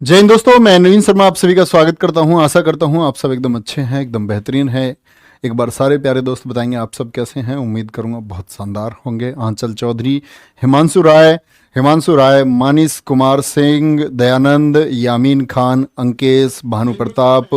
जय हिंद दोस्तों, मैं नवीन शर्मा आप सभी का स्वागत करता हूं। आशा करता हूं आप सब एकदम अच्छे हैं, एकदम बेहतरीन है। एक बार सारे प्यारे दोस्त बताएंगे आप सब कैसे हैं। उम्मीद करूंगा बहुत शानदार होंगे। आंचल चौधरी, हिमांशु राय, मानिस कुमार सिंह, दयानंद, यामीन खान, अंकेश, भानु प्रताप,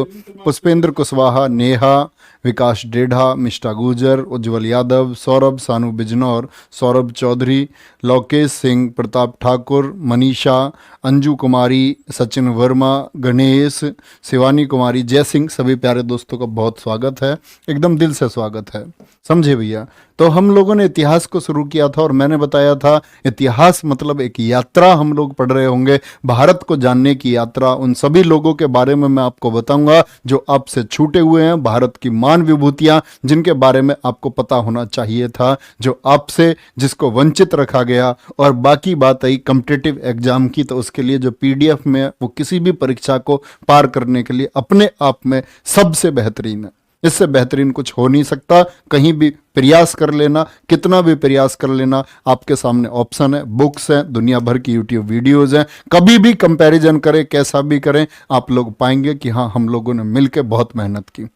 पुष्पेंद्र कुशवाहा, नेहा, विकास डेढ़ा, मिष्टा गुजर, उज्जवल यादव, सौरभ, सानू बिजनौर, सौरभ चौधरी, लोकेश सिंह, प्रताप ठाकुर, मनीषा, अंजू कुमारी, सचिन वर्मा, गणेश, शिवानी कुमारी, जय सिंह, सभी प्यारे दोस्तों का बहुत स्वागत है, एकदम दिल से स्वागत है। समझे भैया। तो हम लोगों ने इतिहास को शुरू किया था और मैंने बताया था इतिहास मतलब एक यात्रा हम लोग पढ़ रहे होंगे, भारत को जानने की यात्रा। उन सभी लोगों के बारे में मैं आपको बताऊंगा जो आपसे छूटे हुए हैं, भारत की मान विभूतियां जिनके बारे में आपको पता होना चाहिए था, जो आपसे जिसको वंचित रखा गया। और बाकी बात आई कॉम्पिटिटिव एग्जाम की, तो उसके लिए जो पीडीएफ में वो किसी भी परीक्षा को पार करने के लिए अपने आप में सबसे बेहतरीन है। इससे बेहतरीन कुछ हो नहीं सकता। कहीं भी प्रयास कर लेना, कितना भी प्रयास कर लेना, आपके सामने ऑप्शन है, बुक्स हैं, दुनिया भर की यूट्यूब वीडियोस हैं। कभी भी कंपैरिजन करें, कैसा भी करें, आप लोग पाएंगे कि हाँ, हम लोगों ने मिलकर बहुत मेहनत की।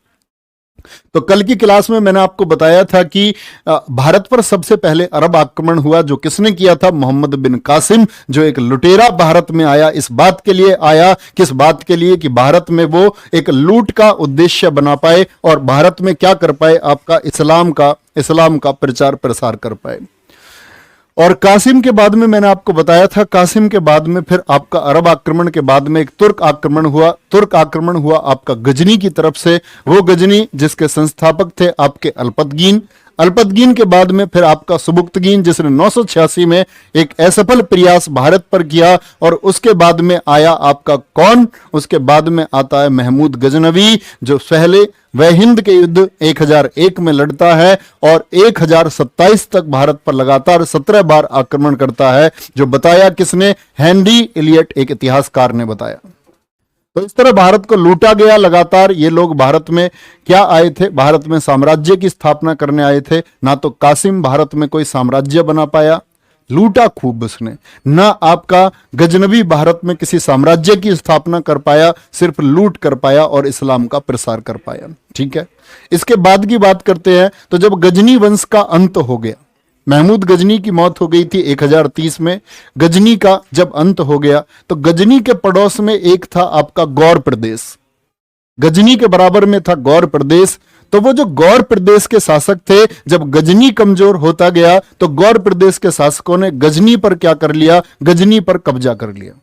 तो कल की क्लास में मैंने आपको बताया था कि भारत पर सबसे पहले अरब आक्रमण हुआ। जो किसने किया था? मोहम्मद बिन कासिम, जो एक लुटेरा भारत में आया। इस बात के लिए आया, किस बात के लिए? कि भारत में वो एक लूट का उद्देश्य बना पाए और भारत में क्या कर पाए? आपका इस्लाम का प्रचार प्रसार कर पाए। और कासिम के बाद में मैंने आपको बताया था, कासिम के बाद में फिर आपका अरब आक्रमण के बाद में एक तुर्क आक्रमण हुआ आपका गजनी की तरफ से। वो गजनी जिसके संस्थापक थे आपके अल्पतगीन के बाद में फिर आपका सुबुक्तगीन, जिसने 986 में एक असफल प्रयास भारत पर किया। और उसके बाद में आया आपका कौन? उसके बाद में आता है महमूद गजनवी, जो पहले वह हिंद के युद्ध 1001 में लड़ता है और 1027 तक भारत पर लगातार 17 बार आक्रमण करता है। जो बताया किसने? हेनरी इलियट, एक इतिहासकार ने बताया। तो इस तरह भारत को लूटा गया लगातार। ये लोग भारत में क्या आए थे? भारत में साम्राज्य की स्थापना करने आए थे। ना तो कासिम भारत में कोई साम्राज्य बना पाया, लूटा खूब उसने, ना आपका गजनवी भारत में किसी साम्राज्य की स्थापना कर पाया, सिर्फ लूट कर पाया और इस्लाम का प्रसार कर पाया। ठीक है, इसके बाद की बात करते हैं। तो जब गजनी वंश का अंत हो गया, महमूद गजनी की मौत हो गई थी 1030 में। गजनी का जब अंत हो गया तो गजनी के पड़ोस में एक था आपका गौर प्रदेश। गजनी के बराबर में था गौर प्रदेश। तो वो जो गौर प्रदेश के शासक थे, जब गजनी कमजोर होता गया तो गौर प्रदेश के शासकों ने गजनी पर क्या कर लिया? गजनी पर कब्जा कर लिया।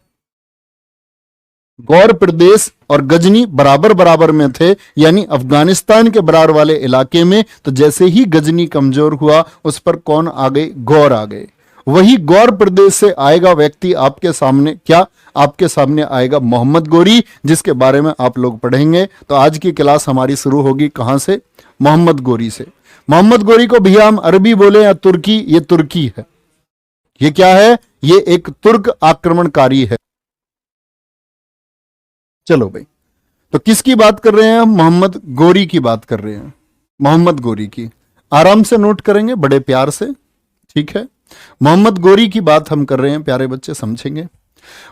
गौर प्रदेश और गजनी बराबर बराबर में थे, यानी अफगानिस्तान के बराबर वाले इलाके में। तो जैसे ही गजनी कमजोर हुआ, उस पर कौन आ गए? गौर आ गए। वही गौर प्रदेश से आएगा व्यक्ति आपके सामने, क्या आपके सामने आएगा? मोहम्मद गोरी, जिसके बारे में आप लोग पढ़ेंगे। तो आज की क्लास हमारी शुरू होगी कहां से? मोहम्मद गोरी से। मोहम्मद गोरी को भैया हम अरबी बोले या तुर्की, ये तुर्की है। ये क्या है? ये एक तुर्क आक्रमणकारी है। चलो भाई, तो किसकी बात कर रहे हैं हम? मोहम्मद गोरी की बात कर रहे हैं। मोहम्मद गोरी की आराम से नोट करेंगे, बड़े प्यार से। ठीक है, मोहम्मद गोरी की बात हम कर रहे हैं, प्यारे बच्चे समझेंगे।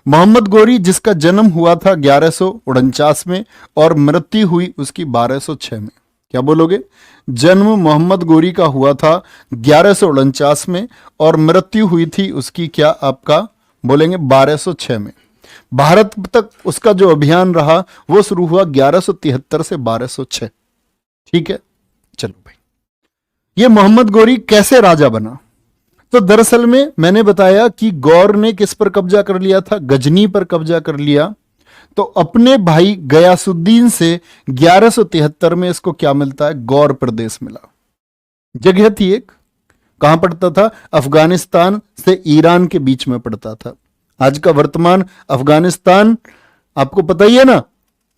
मोहम्मद गोरी जिसका जन्म हुआ था 1149 में और मृत्यु हुई उसकी 1206 में। क्या बोलोगे? जन्म मोहम्मद गोरी का हुआ था 1149 में और मृत्यु हुई थी उसकी, क्या आपका बोलेंगे, 1206 में। भारत तक उसका जो अभियान रहा वो शुरू हुआ 1173 से 1206। ठीक है, चलो भाई, ये मोहम्मद गोरी कैसे राजा बना? तो दरअसल में मैंने बताया कि गौर ने किस पर कब्जा कर लिया था? गजनी पर कब्जा कर लिया। तो अपने भाई गयासुद्दीन से 1173 में इसको क्या मिलता है? गौर प्रदेश मिला। जगह थी एक, कहां पड़ता था? अफगानिस्तान से ईरान के बीच में पड़ता था। आज का वर्तमान अफगानिस्तान आपको पता ही है ना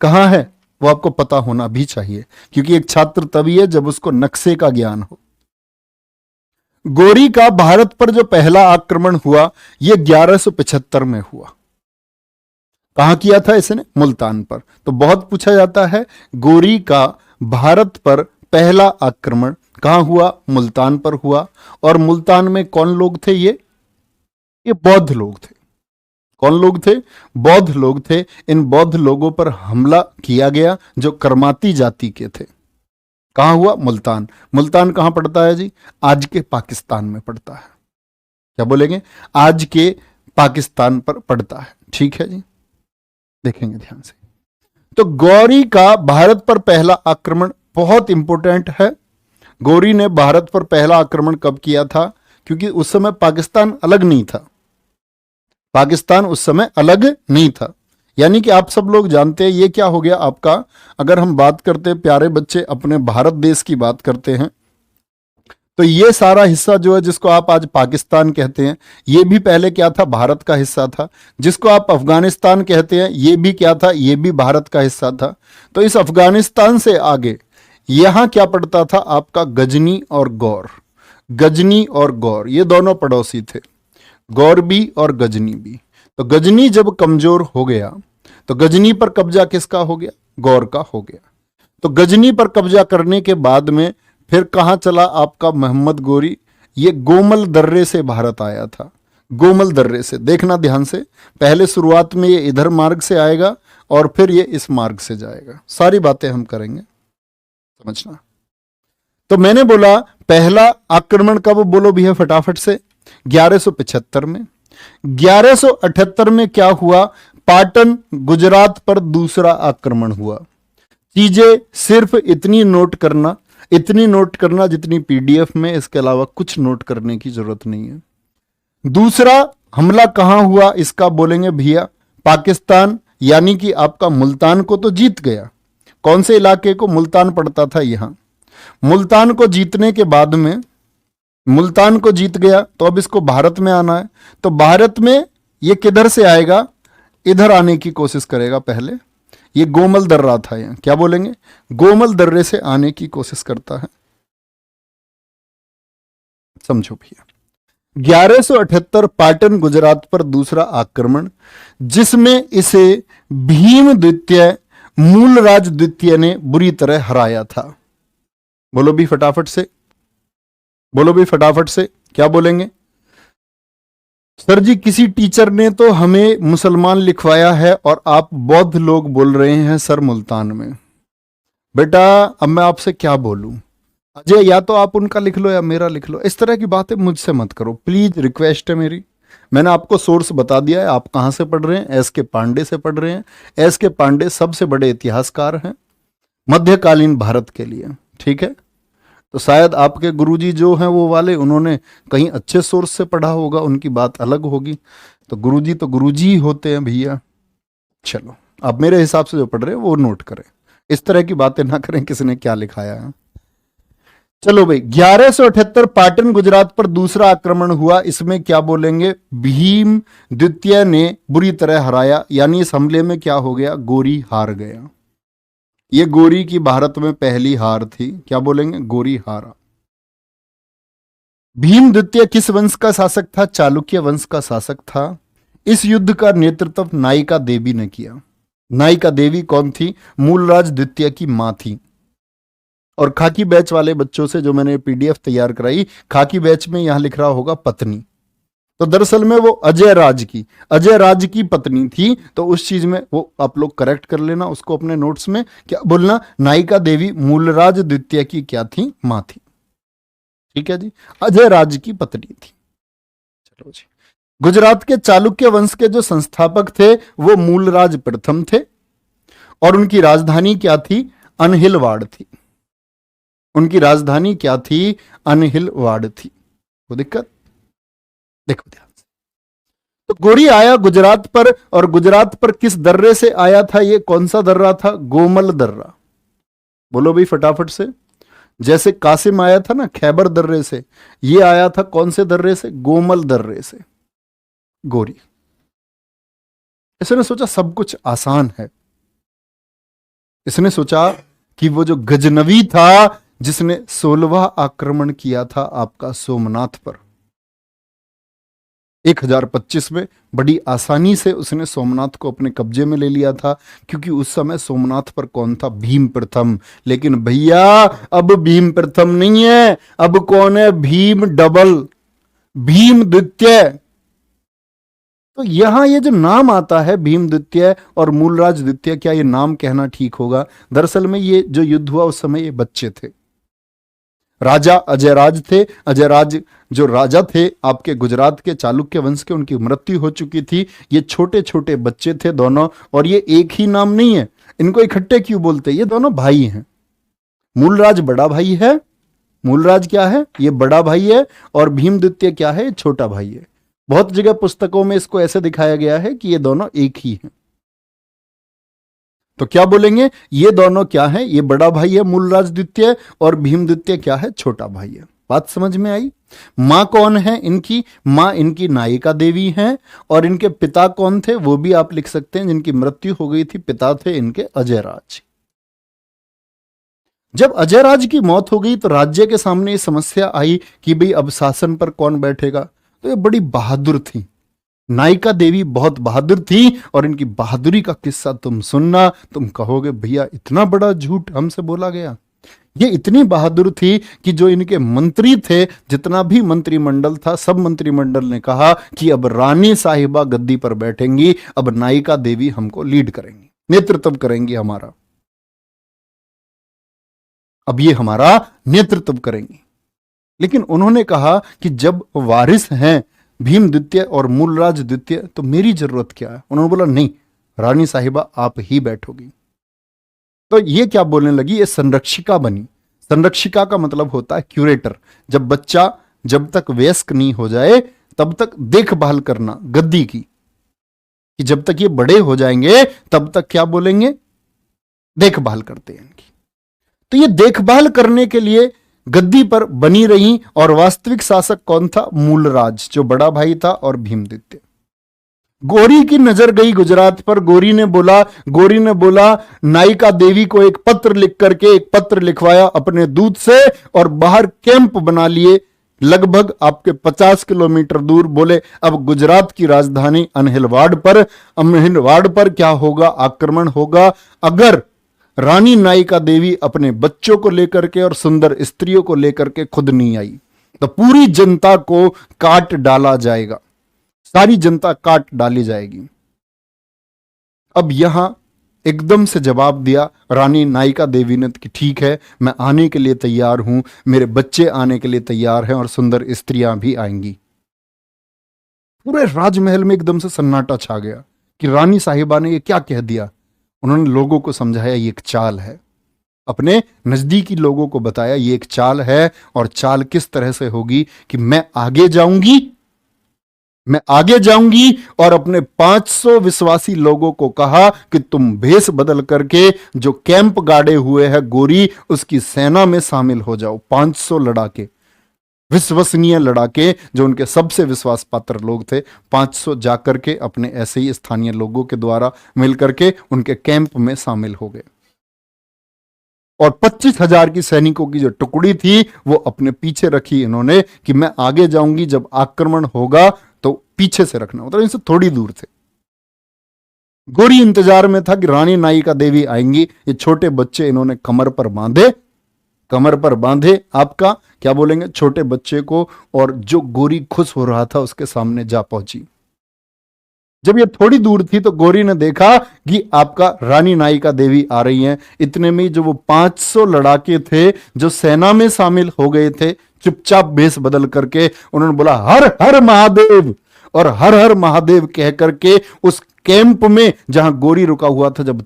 कहां है? वो आपको पता होना भी चाहिए, क्योंकि एक छात्र तभी है जब उसको नक्शे का ज्ञान हो। गोरी का भारत पर जो पहला आक्रमण हुआ ये 1175 में हुआ। कहां किया था इसने? मुल्तान पर। तो बहुत पूछा जाता है, गोरी का भारत पर पहला आक्रमण कहां हुआ? मुल्तान पर हुआ। और मुल्तान में कौन लोग थे? ये बौद्ध लोग थे। कौन लोग थे? बौद्ध लोग थे। इन बौद्ध लोगों पर हमला किया गया जो कर्माती जाति के थे। कहां हुआ? मुल्तान। मुल्तान कहां पड़ता है जी? आज के पाकिस्तान में पड़ता है। क्या बोलेंगे? आज के पाकिस्तान पर पड़ता है। ठीक है जी, देखेंगे ध्यान से। तो गौरी का भारत पर पहला आक्रमण बहुत इंपॉर्टेंट है। गौरी ने भारत पर पहला आक्रमण कब किया था? क्योंकि उस समय पाकिस्तान अलग नहीं था। पाकिस्तान उस समय अलग नहीं था। यानी कि आप सब लोग जानते हैं ये क्या हो गया आपका। अगर हम बात करते हैं प्यारे बच्चे, अपने भारत देश की बात करते हैं, तो ये सारा हिस्सा जो है जिसको आप आज पाकिस्तान कहते हैं, ये भी पहले क्या था? भारत का हिस्सा था। जिसको आप अफगानिस्तान कहते हैं, ये भी क्या था? ये भी भारत का हिस्सा था। तो इस अफगानिस्तान से आगे यहां क्या पड़ता था आपका? गजनी और गौर। गजनी और गौर ये दोनों पड़ोसी थे, गौर भी और गजनी भी। तो गजनी जब कमजोर हो गया तो गजनी पर कब्जा किसका हो गया? गौर का हो गया। तो गजनी पर कब्जा करने के बाद में फिर कहां चला आपका मोहम्मद गोरी? ये गोमल दर्रे से भारत आया था। गोमल दर्रे से, देखना ध्यान से, पहले शुरुआत में ये इधर मार्ग से आएगा और फिर ये इस मार्ग से जाएगा। सारी बातें हम करेंगे, समझना। तो मैंने बोला पहला आक्रमण कब? बोलो भैया फटाफट से। 1175 में। 1178 में क्या हुआ? पाटन गुजरात पर दूसरा आक्रमण हुआ। चीजें सिर्फ इतनी नोट करना जितनी पीडीएफ में, इसके अलावा कुछ नोट करने की जरूरत नहीं है। दूसरा हमला कहां हुआ इसका बोलेंगे भैया? पाकिस्तान, यानी कि आपका मुल्तान को तो जीत गया। कौन से इलाके को? मुल्तान पड़ता था यहां। मुल्तान को जीतने के बाद में, मुल्तान को जीत गया तो अब इसको भारत में आना है। तो भारत में ये किधर से आएगा? इधर आने की कोशिश करेगा पहले। ये गोमल दर्रा था यहां, क्या बोलेंगे? गोमल दर्रे से आने की कोशिश करता है। समझो भैया। 1178 पाटन गुजरात पर दूसरा आक्रमण, जिसमें इसे भीम द्वितीय, मूलराज द्वितीय ने बुरी तरह हराया था। बोलो भी फटाफट से, बोलो भी फटाफट से, क्या बोलेंगे? सर जी किसी टीचर ने तो हमें मुसलमान लिखवाया है और आप बौद्ध लोग बोल रहे हैं सर मुल्तान में। बेटा अब मैं आपसे क्या बोलूं? अजय या तो आप उनका लिख लो या मेरा लिख लो। इस तरह की बातें मुझसे मत करो प्लीज, रिक्वेस्ट है मेरी। मैंने आपको सोर्स बता दिया है, आप कहां से पढ़ रहे हैं। एस के पांडे से पढ़ रहे हैं। एस के पांडे सबसे बड़े इतिहासकार हैं मध्यकालीन भारत के लिए, ठीक है। तो शायद आपके गुरुजी जो हैं वो वाले, उन्होंने कहीं अच्छे सोर्स से पढ़ा होगा, उनकी बात अलग होगी। तो गुरुजी ही होते हैं भैया। चलो आप मेरे हिसाब से जो पढ़ रहे हैं वो नोट करें, इस तरह की बातें ना करें किसने क्या लिखाया है। चलो भाई, 1178 पाटन गुजरात पर दूसरा आक्रमण हुआ। इसमें क्या बोलेंगे? भीम द्वितीय ने बुरी तरह हराया, यानी इस हमले में क्या हो गया? गोरी हार गया। ये गोरी की भारत में पहली हार थी, क्या बोलेंगे? गोरी हारा। भीम द्वितीय किस वंश का शासक था? चालुक्य वंश का शासक था। इस युद्ध का नेतृत्व नायिका देवी ने किया। नायिका देवी कौन थी? मूलराज द्वितीय की मां थी। और खाकी बैच वाले बच्चों से जो मैंने पीडीएफ तैयार कराई, खाकी बैच में यहां लिख रहा होगा पत्नी, तो दरअसल में वो अजय राज की पत्नी थी। तो उस चीज में वो आप लोग करेक्ट कर लेना उसको अपने नोट्स में। क्या बोलना? नायिका देवी मूलराज द्वितीय की क्या थी? मां थी, ठीक है जी। अजय राज की पत्नी थी। चलो जी, गुजरात के चालुक्य वंश के जो संस्थापक थे वो मूलराज प्रथम थे और उनकी राजधानी क्या थी? अनहिलवाड़ थी। उनकी राजधानी क्या थी? अनहिलवाड़ थी। वो दिक्कत देखो ध्यान से। तो गोरी आया गुजरात पर, और गुजरात पर किस दर्रे से आया था? ये कौन सा दर्रा था? गोमल दर्रा। बोलो भाई फटाफट से। जैसे कासिम आया था ना खैबर दर्रे से, ये आया था कौन से दर्रे से? गोमल दर्रे से गोरी। इसने सोचा सब कुछ आसान है। इसने सोचा कि वो जो गजनवी था जिसने 16वां आक्रमण किया था आपका सोमनाथ पर 1025 में, बड़ी आसानी से उसने सोमनाथ को अपने कब्जे में ले लिया था, क्योंकि उस समय सोमनाथ पर कौन था? भीम प्रथम। लेकिन भैया अब भीम प्रथम नहीं है, अब कौन है? भीम डबल, भीम द्वितीय। तो यहां ये जो नाम आता है भीम द्वितीय और मूलराज द्वितीय, क्या ये नाम कहना ठीक होगा? दरअसल में ये जो युद्ध हुआ उस समय ये बच्चे थे। राजा अजयराज थे। अजयराज जो राजा थे आपके गुजरात के चालुक्य वंश के, उनकी मृत्यु हो चुकी थी। ये छोटे छोटे बच्चे थे दोनों, और ये एक ही नाम नहीं है। इनको इकट्ठे क्यों बोलते? ये दोनों भाई हैं। मूलराज बड़ा भाई है, मूलराज क्या है? ये बड़ा भाई है, और भीम द्वितीय क्या है? छोटा भाई है। बहुत जगह पुस्तकों में इसको ऐसे दिखाया गया है कि ये दोनों एक ही हैं। तो क्या बोलेंगे? ये दोनों क्या है? ये बड़ा भाई है मूलराज द्वितीय, और भीम द्वितीय क्या है? छोटा भाई है। बात समझ में आई? मां कौन है इनकी? मां इनकी नायिका देवी हैं, और इनके पिता कौन थे वो भी आप लिख सकते हैं, जिनकी मृत्यु हो गई थी। पिता थे इनके अजयराज। जब अजयराज की मौत हो गई तो राज्य के सामने ये समस्या आई कि भाई अब शासन पर कौन बैठेगा। तो ये बड़ी बहादुर थी, नायिका देवी बहुत बहादुर थी, और इनकी बहादुरी का किस्सा तुम सुनना, तुम कहोगे भैया इतना बड़ा झूठ हमसे बोला गया। ये इतनी बहादुर थी कि जो इनके मंत्री थे, जितना भी मंत्रिमंडल था, सब मंत्रिमंडल ने कहा कि अब रानी साहिबा गद्दी पर बैठेंगी, अब नायिका देवी हमको लीड करेंगी, नेतृत्व करेंगी हमारा, अब ये हमारा नेतृत्व करेंगी। लेकिन उन्होंने कहा कि जब वारिस हैं भीम द्वितीय और मूलराज द्वितीय, तो मेरी जरूरत क्या है? उन्होंने बोला नहीं, रानी साहिबा आप ही बैठोगी। तो ये क्या बोलने लगी? ये संरक्षिका बनी। संरक्षिका का मतलब होता है क्यूरेटर। जब बच्चा जब तक वयस्क नहीं हो जाए तब तक देखभाल करना गद्दी की, कि जब तक ये बड़े हो जाएंगे तब तक क्या बोलेंगे? देखभाल करते हैं इनकी। तो ये देखभाल करने के लिए गद्दी पर बनी रही, और वास्तविक शासक कौन था? मूलराज, जो बड़ा भाई था, और भीमद्वितीय। गोरी की नजर गई गुजरात पर। गोरी ने बोला नायिका देवी को एक पत्र लिख करके, एक पत्र लिखवाया अपने दूत से, और बाहर कैंप बना लिए लगभग आपके 50 किलोमीटर दूर। बोले अब गुजरात की राजधानी अनहिलवाड़ पर क्या होगा? आक्रमण होगा। अगर रानी नायिका देवी अपने बच्चों को लेकर के और सुंदर स्त्रियों को लेकर के खुद नहीं आई तो पूरी जनता को काट डाला जाएगा, सारी जनता काट डाली जाएगी। अब यहां एकदम से जवाब दिया रानी नायिका देवी ने कि ठीक है, मैं आने के लिए तैयार हूं, मेरे बच्चे आने के लिए तैयार हैं, और सुंदर स्त्रियां भी आएंगी। पूरे राजमहल में एकदम से सन्नाटा छा गया कि रानी साहिबा ने ये क्या कह दिया। उन्होंने लोगों को समझाया ये एक चाल है, अपने नजदीकी लोगों को बताया ये एक चाल है, और चाल किस तरह से होगी कि मैं आगे जाऊंगी और अपने 500 विश्वासी लोगों को कहा कि तुम भेष बदल करके जो कैंप गाड़े हुए है गोरी, उसकी सेना में शामिल हो जाओ। 500 लड़ाके, विश्वसनीय लड़ाके, जो उनके सबसे विश्वास पात्र लोग थे, 500 जाकर के अपने ऐसे ही स्थानीय लोगों के द्वारा मिलकर के उनके कैंप में शामिल हो गए। और 25,000 की सैनिकों की जो टुकड़ी थी वो अपने पीछे रखी इन्होंने कि मैं आगे जाऊंगी, जब आक्रमण होगा तो पीछे से रखना, मतलब इनसे थोड़ी दूर थे। गोरी इंतजार में था कि रानी नायिका देवी आएंगी। ये छोटे बच्चे इन्होंने कमर पर बांधे आपका क्या बोलेंगे, छोटे बच्चे को, और जो गोरी खुश हो रहा था उसके सामने जा पहुंची। जब ये थोड़ी दूर थी तो गोरी ने देखा कि आपका रानी नायिका देवी आ रही हैं। इतने में जो वो 500 लड़ाके थे जो सेना में शामिल हो गए थे, चुपचाप भेष बदल करके उन्होंने बोला हर हर महादेव, और हर हर महादेव कह करके उस कैंप में जहां गोरी रुका हुआ था जब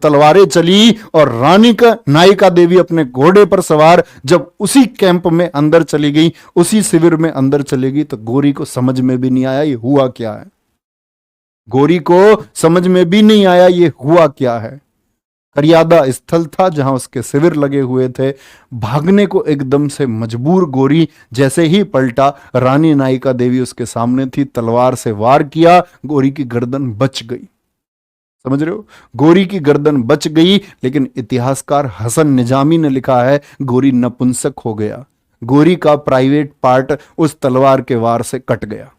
तलवारें चली और रानी का नायिका देवी अपने घोड़े पर सवार जब उसी कैंप में अंदर चली गई, उसी शिविर में अंदर चली गई, तो गोरी को समझ में भी नहीं आया ये हुआ क्या है। गोरी को समझ में भी नहीं आया ये हुआ क्या है। करियादा स्थल था जहां उसके शिविर लगे हुए थे। भागने को एकदम से मजबूर गोरी जैसे ही पलटा, रानी नायिका देवी उसके सामने थी, तलवार से वार किया, गोरी की गर्दन बच गई। समझ रहे हो, गोरी की गर्दन बच गई। लेकिन इतिहासकार हसन निजामी ने लिखा है गोरी नपुंसक हो गया, गोरी का प्राइवेट पार्ट उस तलवार के वार से कट गया।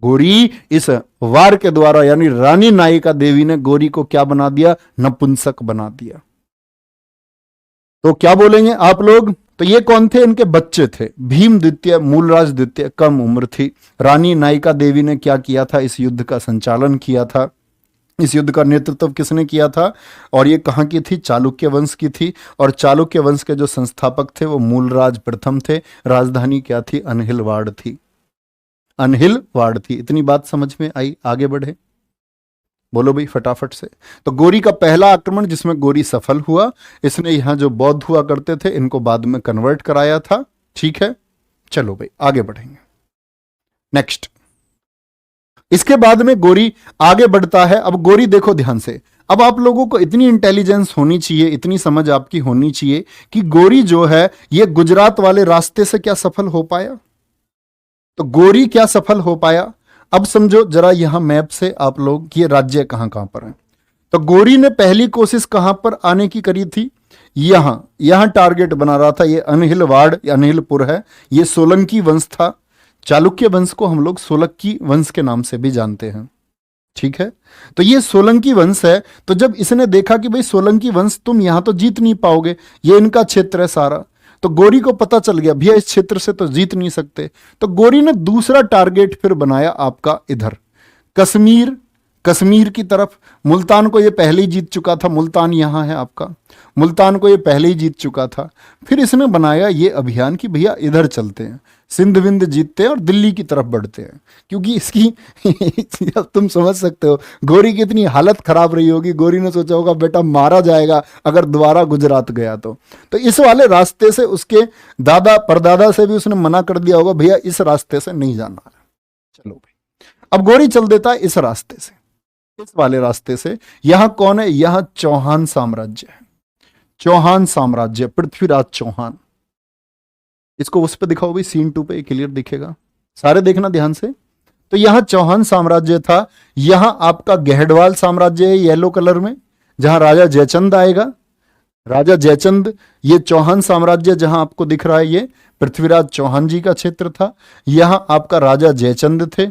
गोरी इस वार के द्वारा, यानी रानी नायिका देवी ने गोरी को क्या बना दिया, नपुंसक बना दिया। तो क्या बोलेंगे आप लोग, तो ये कौन थे? इनके बच्चे थे। भीम द्वितीय, मूलराज द्वितीय कम उम्र थी। रानी नायिका देवी ने क्या किया था? इस युद्ध का संचालन किया था। इस युद्ध का नेतृत्व किसने किया था? और ये कहाँ की थी? चालुक्य वंश की थी। और चालुक्य वंश के जो संस्थापक थे वो मूलराज प्रथम थे। राजधानी क्या थी? अनहिलवाड़ थी। अनहिलवाड़ थी। इतनी बात समझ में आई? आगे बढ़े, बोलो भाई फटाफट से। तो गोरी का पहला आक्रमण जिसमें गोरी सफल हुआ, इसने यहां जो बौद्ध हुआ करते थे इनको बाद में कन्वर्ट कराया था। ठीक है, चलो भाई आगे बढ़ेंगे। नेक्स्ट, इसके बाद में गोरी आगे बढ़ता है। अब गोरी देखो ध्यान से, अब आप लोगों को इतनी इंटेलिजेंस होनी चाहिए, इतनी समझ आपकी होनी चाहिए कि गोरी जो है ये गुजरात वाले रास्ते से क्या सफल हो पाया? तो गोरी क्या सफल हो पाया? अब समझो जरा यहां मैप से आप लोग, ये राज्य कहां कहां पर है। तो गोरी ने पहली कोशिश कहां पर आने की करी थी? यहां टारगेट बना रहा था। ये अनहिलवाड़ या अनहिलपुर है। ये सोलंकी वंश था। चालुक्य वंश को हम लोग सोलंकी वंश के नाम से भी जानते हैं। ठीक है, तो ये सोलंकी वंश है। तो जब इसने देखा कि भाई सोलंकी वंश तुम यहां तो जीत नहीं पाओगे, ये इनका क्षेत्र है सारा, तो गोरी को पता चल गया भैया इस क्षेत्र से तो जीत नहीं सकते। तो गोरी ने दूसरा टारगेट फिर बनाया आपका इधर कश्मीर, कश्मीर की तरफ। मुल्तान को ये पहले ही जीत चुका था। मुल्तान यहां है आपका, मुल्तान को ये पहले ही जीत चुका था। फिर इसने बनाया ये अभियान कि भैया इधर चलते हैं, सिंध विंध जीतते हैं और दिल्ली की तरफ बढ़ते हैं। क्योंकि इसकी तुम समझ सकते हो गोरी की इतनी हालत खराब रही होगी। गोरी ने सोचा होगा बेटा मारा जाएगा अगर दोबारा गुजरात गया तो इस वाले रास्ते से उसके दादा परदादा से भी उसने मना कर दिया होगा भैया इस रास्ते से नहीं जाना है। चलो भाई, अब गोरी चल देता है इस रास्ते से, इस वाले रास्ते से। यहां कौन है? यहां चौहान साम्राज्य है। चौहान साम्राज्य, पृथ्वीराज चौहान। इसको उस पे दिखाओ भाई, सीन 2 पे क्लियर दिखेगा, सारे देखना ध्यान से। तो यहां चौहान साम्राज्य था। यहां आपका गहडवाल साम्राज्य है येलो कलर में, जहां राजा जयचंद आएगा। राजा जयचंद, ये चौहान साम्राज्य जहां आपको दिख रहा है ये पृथ्वीराज चौहान जी का क्षेत्र था। यहां आपका राजा जयचंद थे।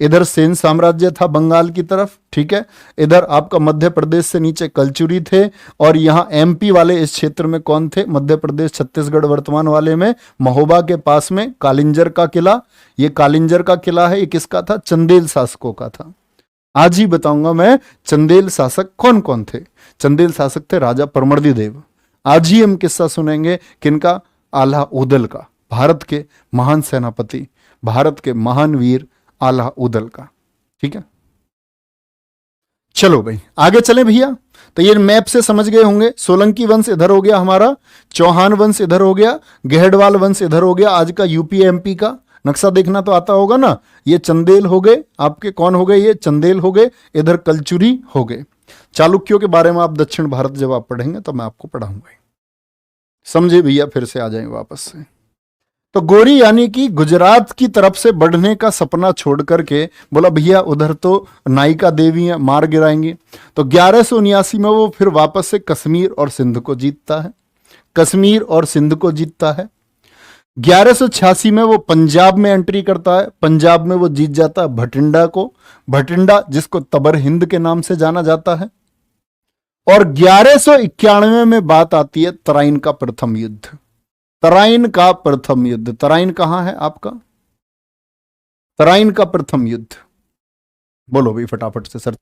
इधर सेन साम्राज्य था बंगाल की तरफ। ठीक है, इधर आपका मध्य प्रदेश से नीचे कलचुरी थे। और यहां एमपी वाले इस क्षेत्र में कौन थे? मध्य प्रदेश छत्तीसगढ़ वर्तमान वाले में महोबा के पास में कालिंजर का किला। ये कालिंजर का किला है, ये किसका था? चंदेल शासकों का था। आज ही बताऊंगा मैं चंदेल शासक कौन कौन थे। चंदेल शासक थे राजा परमर्दी देव। आज ही हम किस्सा सुनेंगे किनका? आल्हा उदल का, भारत के महान सेनापति, भारत के महान वीर आल्हा उदल का। ठीक है, चलो भाई आगे चलें भैया। तो ये मैप से समझ गए होंगे, सोलंकी वंश इधर हो गया हमारा, चौहान वंश इधर हो गया, गहडवाल वंश इधर हो गया। आज का यूपी एमपी का नक्शा देखना तो आता होगा ना। ये चंदेल हो गए आपके, कौन हो गए? ये चंदेल हो गए। इधर कलचुरी हो गए। चालुक्यों के बारे में आप दक्षिण भारत जब आप पढ़ेंगे तो मैं आपको पढ़ाऊंगा। समझे भैया? फिर से आ जाएं वापस से। तो गोरी यानी कि गुजरात की तरफ से बढ़ने का सपना छोड़ करके बोला भैया उधर तो नायिका देवी है, मार गिराएंगी। तो 1179 में वो फिर वापस से कश्मीर और सिंध को जीतता है। कश्मीर और सिंध को जीतता है। 1186 में वो पंजाब में एंट्री करता है। पंजाब में वो जीत जाता है भटिंडा को, भटिंडा जिसको तबर हिंद के नाम से जाना जाता है। और 1191 में बात आती है तराइन का प्रथम युद्ध। तराइन का प्रथम युद्ध, तराइन कहां है आपका? तराइन का प्रथम युद्ध बोलो भाई फटाफट से सर।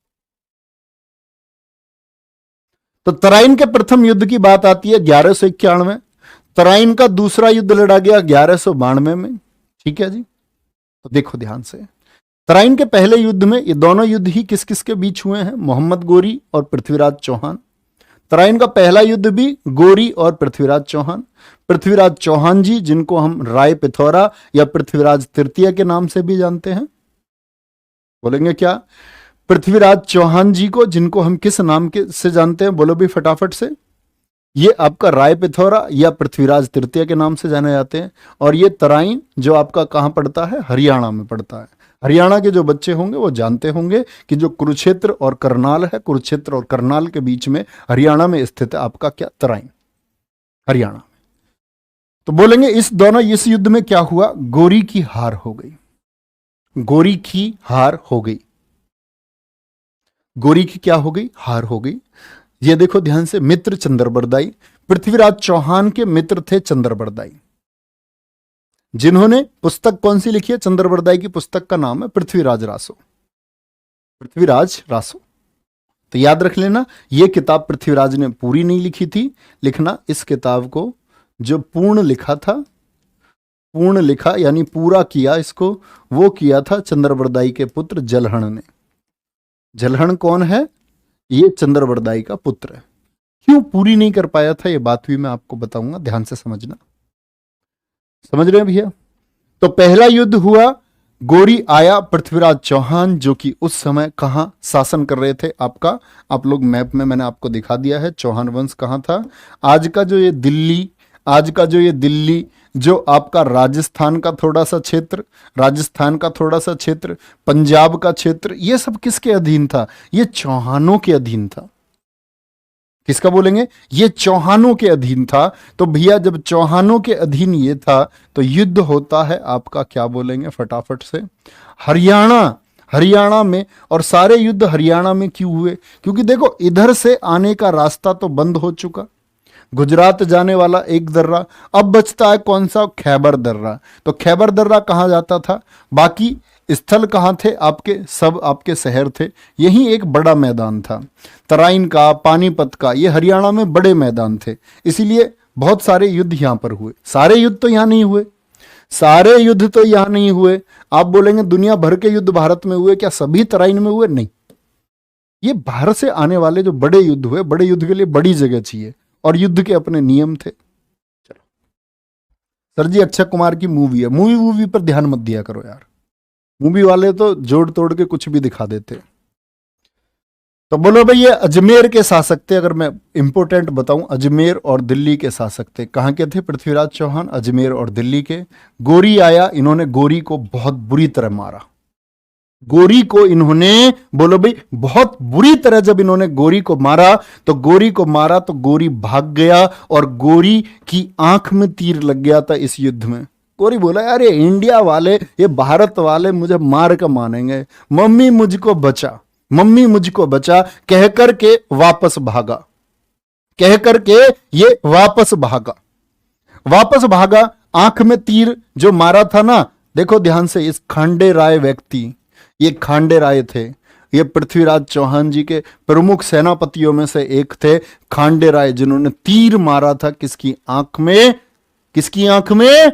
तो तराइन के प्रथम युद्ध की बात आती है 1191। तराइन का दूसरा युद्ध लड़ा गया 1192 में। ठीक है जी, तो देखो ध्यान से। तराइन के पहले युद्ध में, ये दोनों युद्ध ही किस किस के बीच हुए हैं? मोहम्मद गोरी और पृथ्वीराज चौहान। तराइन का पहला युद्ध भी गोरी और पृथ्वीराज चौहान। पृथ्वीराज चौहान जी जिनको हम राय पिथौरा या पृथ्वीराज तृतीय के नाम से भी जानते हैं। बोलेंगे क्या? पृथ्वीराज चौहान जी को जिनको हम किस नाम के से जानते हैं? बोलो भी फटाफट से। ये आपका राय पिथौरा या पृथ्वीराज तृतीय के नाम से जाने जाते हैं। और ये तराइन जो आपका कहां पड़ता है? हरियाणा में पड़ता है। हरियाणा के जो बच्चे होंगे वो जानते होंगे कि जो कुरुक्षेत्र और करनाल है, कुरुक्षेत्र और करनाल के बीच में हरियाणा में स्थित है आपका क्या? तराइन, हरियाणा में। तो बोलेंगे इस युद्ध में क्या हुआ? गोरी की हार हो गई। गोरी की हार हो गई। गोरी की क्या हो गई? हार हो गई। ये देखो ध्यान से, मित्र चंद्रबरदाई, पृथ्वीराज चौहान के मित्र थे चंद्रबरदाई, जिन्होंने पुस्तक कौन सी लिखी है? चंद्रबरदाई की पुस्तक का नाम है पृथ्वीराज रासो। पृथ्वीराज रासो, तो याद रख लेना, यह किताब पृथ्वीराज ने पूरी नहीं लिखी थी। लिखना इस किताब को जो पूर्ण लिखा था, पूर्ण लिखा यानी पूरा किया इसको, वो किया था चंद्रबरदाई के पुत्र जलहण ने। जलहण कौन है? ये चंद्रबरदाई का पुत्र है। क्यों पूरी नहीं कर पाया था, ये बात भी मैं आपको बताऊंगा, ध्यान से समझना। समझ रहे हैं भैया? तो पहला युद्ध हुआ, गोरी आया पृथ्वीराज चौहान, जो कि उस समय कहां शासन कर रहे थे आपका, आप लोग मैप में मैंने आपको दिखा दिया है चौहान वंश कहां था। आज का जो ये दिल्ली, आज का जो ये दिल्ली, जो आपका राजस्थान का थोड़ा सा क्षेत्र, राजस्थान का थोड़ा सा क्षेत्र, पंजाब का क्षेत्र, ये सब किसके अधीन था? ये चौहानों के अधीन था। किसका बोलेंगे? ये चौहानों के अधीन था। तो भैया जब चौहानों के अधीन ये था, तो युद्ध होता है आपका, क्या बोलेंगे फटाफट से, हरियाणा, हरियाणा में। और सारे युद्ध हरियाणा में क्यों हुए? क्योंकि देखो इधर से आने का रास्ता तो बंद हो चुका, गुजरात जाने वाला एक दर्रा, अब बचता है कौन सा? खैबर दर्रा। तो खैबर दर्रा कहाँ जाता था? बाकी स्थल कहाँ थे आपके? सब आपके शहर थे। यही एक बड़ा मैदान था, तराइन का, पानीपत का, ये हरियाणा में बड़े मैदान थे। इसीलिए बहुत सारे युद्ध यहां पर हुए। सारे युद्ध तो यहां नहीं हुए, सारे युद्ध तो यहां नहीं हुए। आप बोलेंगे दुनिया भर के युद्ध भारत में हुए, क्या सभी तराइन में हुए? नहीं, ये भारत से आने वाले जो बड़े युद्ध हुए, बड़े युद्ध के लिए बड़ी जगह चाहिए और युद्ध के अपने नियम थे। चलो सर जी, अक्षय कुमार की मूवी है, मूवी पर ध्यान मत दिया करो यार, मूवी वाले तो जोड़ तोड़ के कुछ भी दिखा देते। तो बोलो भाई, ये अजमेर के शासक थे, अगर मैं इंपोर्टेंट बताऊं, अजमेर और दिल्ली के शासक थे। कहां के थे पृथ्वीराज चौहान? अजमेर और दिल्ली के। गोरी आया, इन्होंने गोरी को बहुत बुरी तरह मारा। गोरी को इन्होंने, बोलो भाई, बहुत बुरी तरह जब इन्होंने गोरी को मारा, तो गोरी को मारा तो गोरी भाग गया और गोरी की आंख में तीर लग गया था इस युद्ध में। गोरी बोला, यार ये इंडिया वाले, ये भारत वाले मुझे मार कर मानेंगे, मम्मी मुझको बचा, मम्मी मुझको बचा, कह करके वापस भागा, कह करके ये वापस भागा, वापस भागा। आंख में तीर जो मारा था ना, देखो ध्यान से, इस खांडे राय व्यक्ति, ये खांडे राय थे, ये पृथ्वीराज चौहान जी के प्रमुख सेनापतियों में से एक थे, खांडे राय, जिन्होंने तीर मारा था किसकी आंख में? किसकी आंख में?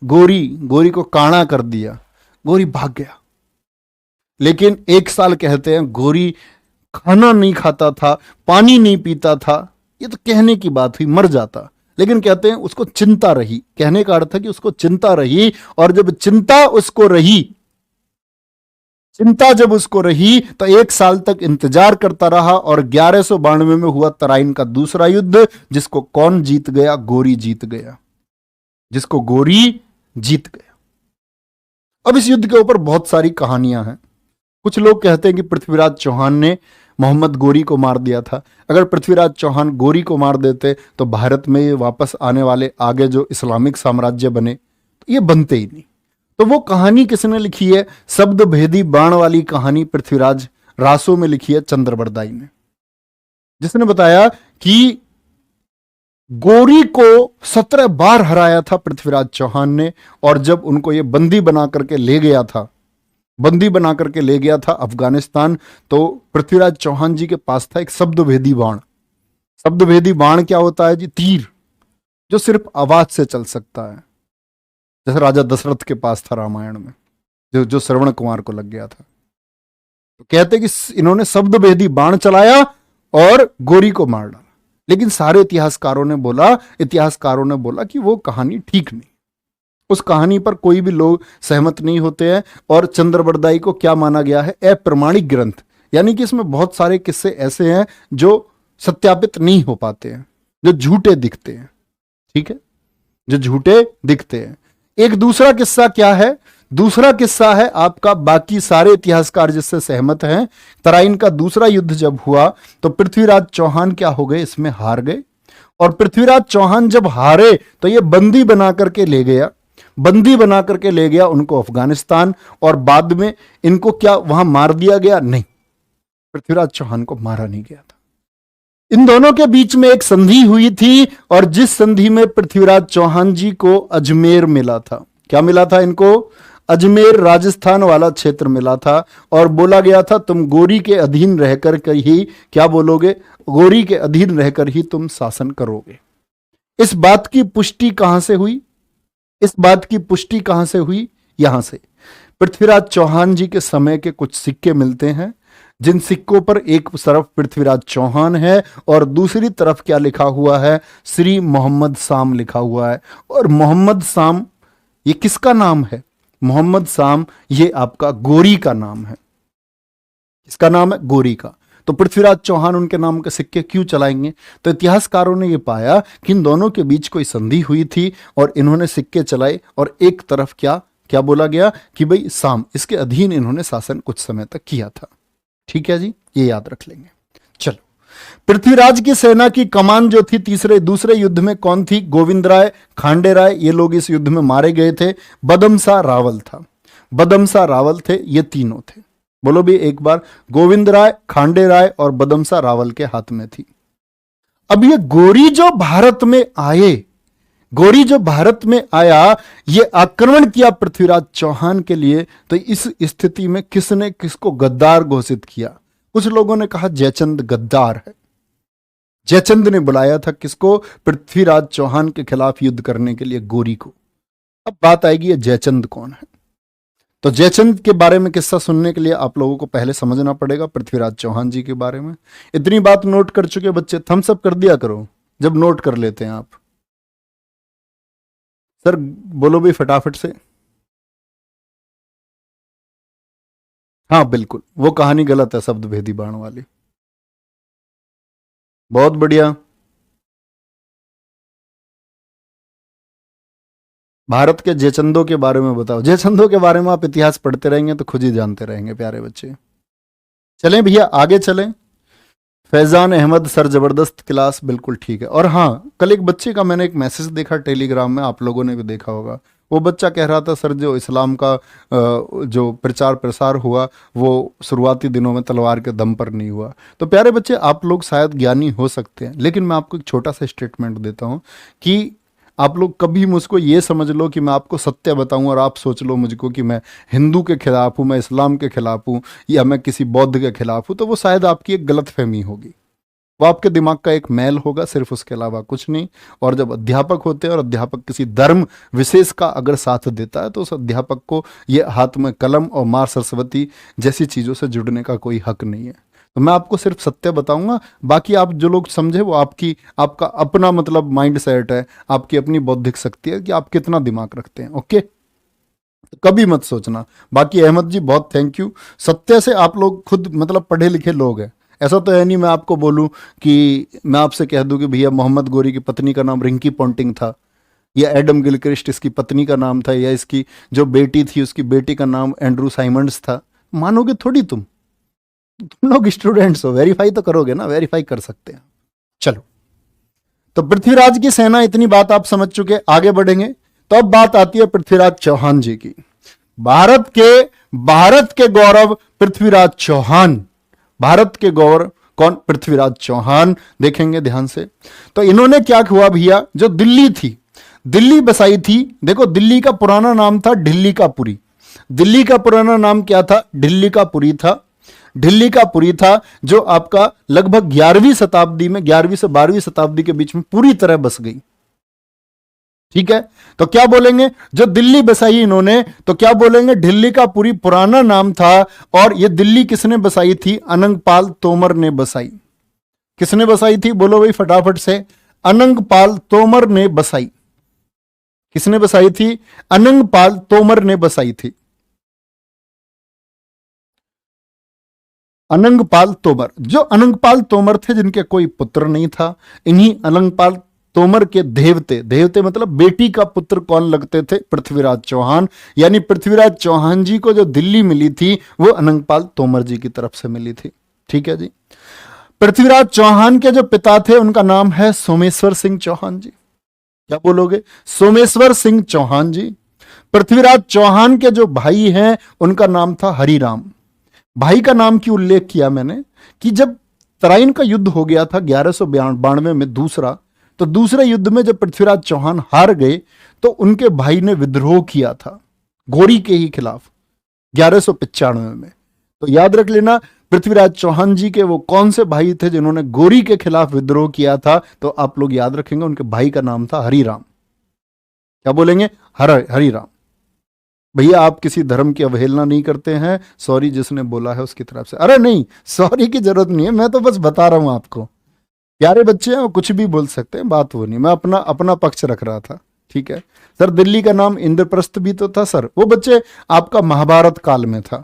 गोरी। गोरी को काना कर दिया, गोरी भाग गया। लेकिन एक साल कहते हैं गोरी खाना नहीं खाता था, पानी नहीं पीता था, ये तो कहने की बात हुई, मर जाता। लेकिन कहते हैं उसको चिंता रही, कहने का अर्थ है कि उसको चिंता रही, और जब चिंता उसको रही, चिंता जब उसको रही, तो एक साल तक इंतजार करता रहा, और 1192 में हुआ तराइन का दूसरा युद्ध, जिसको कौन जीत गया? गोरी जीत गया, जिसको गोरी जीत गया। अब इस युद्ध के ऊपर बहुत सारी कहानियां हैं। कुछ लोग कहते हैं कि पृथ्वीराज चौहान ने मोहम्मद गोरी को मार दिया था। अगर पृथ्वीराज चौहान गोरी को मार देते तो भारत में ये वापस आने वाले आगे जो इस्लामिक साम्राज्य बने, तो ये बनते ही नहीं। तो वो कहानी किसने लिखी है? शब्द भेदी बाण वाली कहानी पृथ्वीराज रासो में लिखी है चंद्रबरदाई ने, जिसने बताया कि गोरी को 17 बार हराया था पृथ्वीराज चौहान ने, और जब उनको ये बंदी बना करके ले गया था, बंदी बना करके ले गया था अफगानिस्तान, तो पृथ्वीराज चौहान जी के पास था एक शब्दभेदी बाण। शब्दभेदी बाण क्या होता है जी? तीर जो सिर्फ आवाज से चल सकता है, जैसे राजा दशरथ के पास था रामायण में, जो श्रवण कुमार को लग गया था। तो कहते कि इन्होंने शब्दभेदी बाण चलाया और गोरी को मार डाला। लेकिन सारे इतिहासकारों ने बोला कि वो कहानी ठीक नहीं, उस कहानी पर कोई भी लोग सहमत नहीं होते हैं। और चंद्रबरदाई को क्या माना गया है? अप्रमाणिक ग्रंथ, यानी कि इसमें बहुत सारे किस्से ऐसे हैं जो सत्यापित नहीं हो पाते हैं, जो झूठे दिखते हैं। ठीक है, जो झूठे दिखते हैं। एक दूसरा किस्सा क्या है? दूसरा किस्सा है आपका, बाकी सारे इतिहासकार जिससे सहमत हैं, तराइन का दूसरा युद्ध जब हुआ तो पृथ्वीराज चौहान क्या हो गए? इसमें हार गए। और पृथ्वीराज चौहान जब हारे तो ये बंदी बना करके ले गया, बंदी बना करके ले गया उनको अफगानिस्तान, और बाद में इनको क्या वहां मार दिया गया? नहीं, पृथ्वीराज चौहान को मारा नहीं गया था। इन दोनों के बीच में एक संधि हुई थी और जिस संधि में पृथ्वीराज चौहान जी को अजमेर मिला था। क्या मिला था इनको? अजमेर राजस्थान वाला क्षेत्र मिला था और बोला गया था तुम गोरी के अधीन रहकर ही क्या बोलोगे? गोरी के अधीन रहकर ही तुम शासन करोगे। इस बात की पुष्टि कहां से हुई? इस बात की पुष्टि कहां से हुई? यहां से पृथ्वीराज चौहान जी के समय के कुछ सिक्के मिलते हैं, जिन सिक्कों पर एक तरफ पृथ्वीराज चौहान है और दूसरी तरफ क्या लिखा हुआ है? श्री मोहम्मद शाम लिखा हुआ है। और मोहम्मद शाम ये किसका नाम है? मोहम्मद शाम ये आपका गोरी का नाम है। इसका नाम है गोरी का। तो पृथ्वीराज चौहान उनके नाम के सिक्के क्यों चलाएंगे? तो इतिहासकारों ने यह पाया कि इन दोनों के बीच कोई संधि हुई थी और इन्होंने सिक्के चलाए और एक तरफ क्या क्या बोला गया कि भाई शाम, इसके अधीन इन्होंने शासन कुछ समय तक किया था। ठीक है जी, ये याद रख लेंगे। चलो, पृथ्वीराज की सेना की कमान जो थी दूसरे युद्ध में कौन थी? गोविंद राय, खांडे राय, ये लोग इस युद्ध में मारे गए थे। बदमसा रावल था, बदमसा रावल थे, ये तीनों थे। बोलो भी एक बार, गोविंद राय, खांडे राय और बदमसा रावल के हाथ में थी। अब ये गोरी जो भारत में आए, गोरी जो भारत में आया, ये आक्रमण किया पृथ्वीराज चौहान के लिए, तो इस स्थिति में किसने किसको गद्दार घोषित किया? कुछ लोगों ने कहा जयचंद गद्दार है। जयचंद ने बुलाया था किसको? पृथ्वीराज चौहान के खिलाफ युद्ध करने के लिए गोरी को। अब बात आएगी ये जयचंद कौन है। तो जयचंद के बारे में किस्सा सुनने के लिए आप लोगों को पहले समझना पड़ेगा पृथ्वीराज चौहान जी के बारे में। इतनी बात नोट कर चुके बच्चे? थम्स अप कर दिया करो जब नोट कर लेते हैं आप। सर बोलो भी फटाफट से। हाँ बिल्कुल, वो कहानी गलत है, शब्द भेदी बाण वाली। बहुत बढ़िया। भारत के जयचंदों के बारे में बताओ। जयचंदों के बारे में आप इतिहास पढ़ते रहेंगे तो खुद ही जानते रहेंगे प्यारे बच्चे। चलें भैया आगे चलें। फैजान अहमद सर जबरदस्त क्लास, बिल्कुल ठीक है। और हाँ, कल एक बच्चे का मैंने एक मैसेज देखा टेलीग्राम में, आप लोगों ने भी देखा होगा। वो बच्चा कह रहा था सर जो इस्लाम का जो प्रचार प्रसार हुआ वो शुरुआती दिनों में तलवार के दम पर नहीं हुआ। तो प्यारे बच्चे, आप लोग शायद ज्ञानी हो सकते हैं, लेकिन मैं आपको एक छोटा सा स्टेटमेंट देता हूँ कि आप लोग कभी मुझको ये समझ लो कि मैं आपको सत्य बताऊं और आप सोच लो मुझको कि मैं हिंदू के खिलाफ हूं, मैं इस्लाम के खिलाफ हूं या मैं किसी बौद्ध के खिलाफ हूं, तो वो शायद आपकी एक गलत फहमी होगी। वो आपके दिमाग का एक मैल होगा, सिर्फ उसके अलावा कुछ नहीं। और जब अध्यापक होते हैं और अध्यापक किसी धर्म विशेष का अगर साथ देता है तो उस अध्यापक को ये हाथ में कलम और मां सरस्वती जैसी चीज़ों से जुड़ने का कोई हक नहीं है। तो मैं आपको सिर्फ सत्य बताऊंगा, बाकी आप जो लोग समझे वो आपका अपना मतलब माइंड सेट है, आपकी अपनी बौद्धिक शक्ति है कि आप कितना दिमाग रखते हैं। ओके, तो कभी मत सोचना। बाकी अहमद जी बहुत थैंक यू। सत्य से आप लोग खुद मतलब पढ़े लिखे लोग हैं, ऐसा तो है नहीं मैं आपको बोलूं कि मैं आपसे कह दूं कि भैया मोहम्मद गोरी की पत्नी का नाम रिंकी पोंटिंग था या एडम गिलक्रिस्ट इसकी पत्नी का नाम था या इसकी जो बेटी थी उसकी बेटी का नाम एंड्रू साइमंड्स था। मानोगे थोड़ी तुम लोग स्टूडेंट्स हो, वेरीफाई तो करोगे ना, वेरीफाई कर सकते हैं। चलो, तो पृथ्वीराज की सेना, इतनी बात आप समझ चुके, आगे बढ़ेंगे। तो अब बात आती है पृथ्वीराज चौहान जी की। भारत के गौरव पृथ्वीराज चौहान। भारत के गौरव कौन? पृथ्वीराज चौहान। देखेंगे ध्यान से। तो इन्होंने क्या हुआ भैया, जो दिल्ली थी, दिल्ली बसाई थी। देखो दिल्ली का पुराना नाम था ढिल्ली का पुरी। दिल्ली का पुराना नाम क्या था? ढिल्ली का पुरी था। ढिल्ली का पुरी था जो आपका लगभग 11वीं शताब्दी में, 11वीं से 12वीं शताब्दी के बीच में पूरी तरह बस गई। ठीक है, तो क्या बोलेंगे? जो दिल्ली बसाई इन्होंने, तो क्या बोलेंगे? ढिल्ली का पुरी पुराना नाम था। और ये दिल्ली किसने बसाई थी? अनंगपाल तोमर ने बसाई। किसने बसाई थी? बोलो भाई फटाफट से। अनंगपाल तोमर ने बसाई। किसने बसाई थी? अनंगपाल तोमर ने बसाई थी। अनंगपाल तोमर, जो अनंगपाल तोमर थे जिनके कोई पुत्र नहीं था, इन्हीं अनंगपाल तोमर के देवते मतलब बेटी का पुत्र कौन लगते थे? पृथ्वीराज चौहान। यानी पृथ्वीराज चौहान जी को जो दिल्ली मिली थी वो अनंगपाल तोमर जी की तरफ से मिली थी। ठीक है जी। पृथ्वीराज चौहान के जो पिता थे उनका नाम है सोमेश्वर सिंह चौहान जी। क्या बोलोगे? सोमेश्वर सिंह चौहान जी। पृथ्वीराज चौहान के जो भाई हैं उनका नाम था हरिराम। भाई का नाम क्यों उल्लेख किया मैंने कि जब तराइन का युद्ध हो गया था 1192 में दूसरा। तो दूसरे युद्ध में जब पृथ्वीराज चौहान हार गए तो उनके भाई ने विद्रोह किया था गोरी के ही खिलाफ 1195 में। तो याद रख लेना, पृथ्वीराज चौहान जी के वो कौन से भाई थे जिन्होंने गोरी के खिलाफ विद्रोह किया था? तो आप लोग याद रखेंगे, उनके भाई का नाम था हरिराम। क्या बोलेंगे? हरिराम। भैया आप किसी धर्म की अवहेलना नहीं करते हैं, सॉरी जिसने बोला है उसकी तरफ से। अरे नहीं, सॉरी की जरूरत नहीं है, मैं तो बस बता रहा हूं आपको। प्यारे बच्चे हैं, वो कुछ भी बोल सकते हैं, बात वो नहीं, मैं अपना अपना पक्ष रख रहा था। ठीक है सर, दिल्ली का नाम इंद्रप्रस्थ भी तो था सर। वो बच्चे आपका महाभारत काल में था,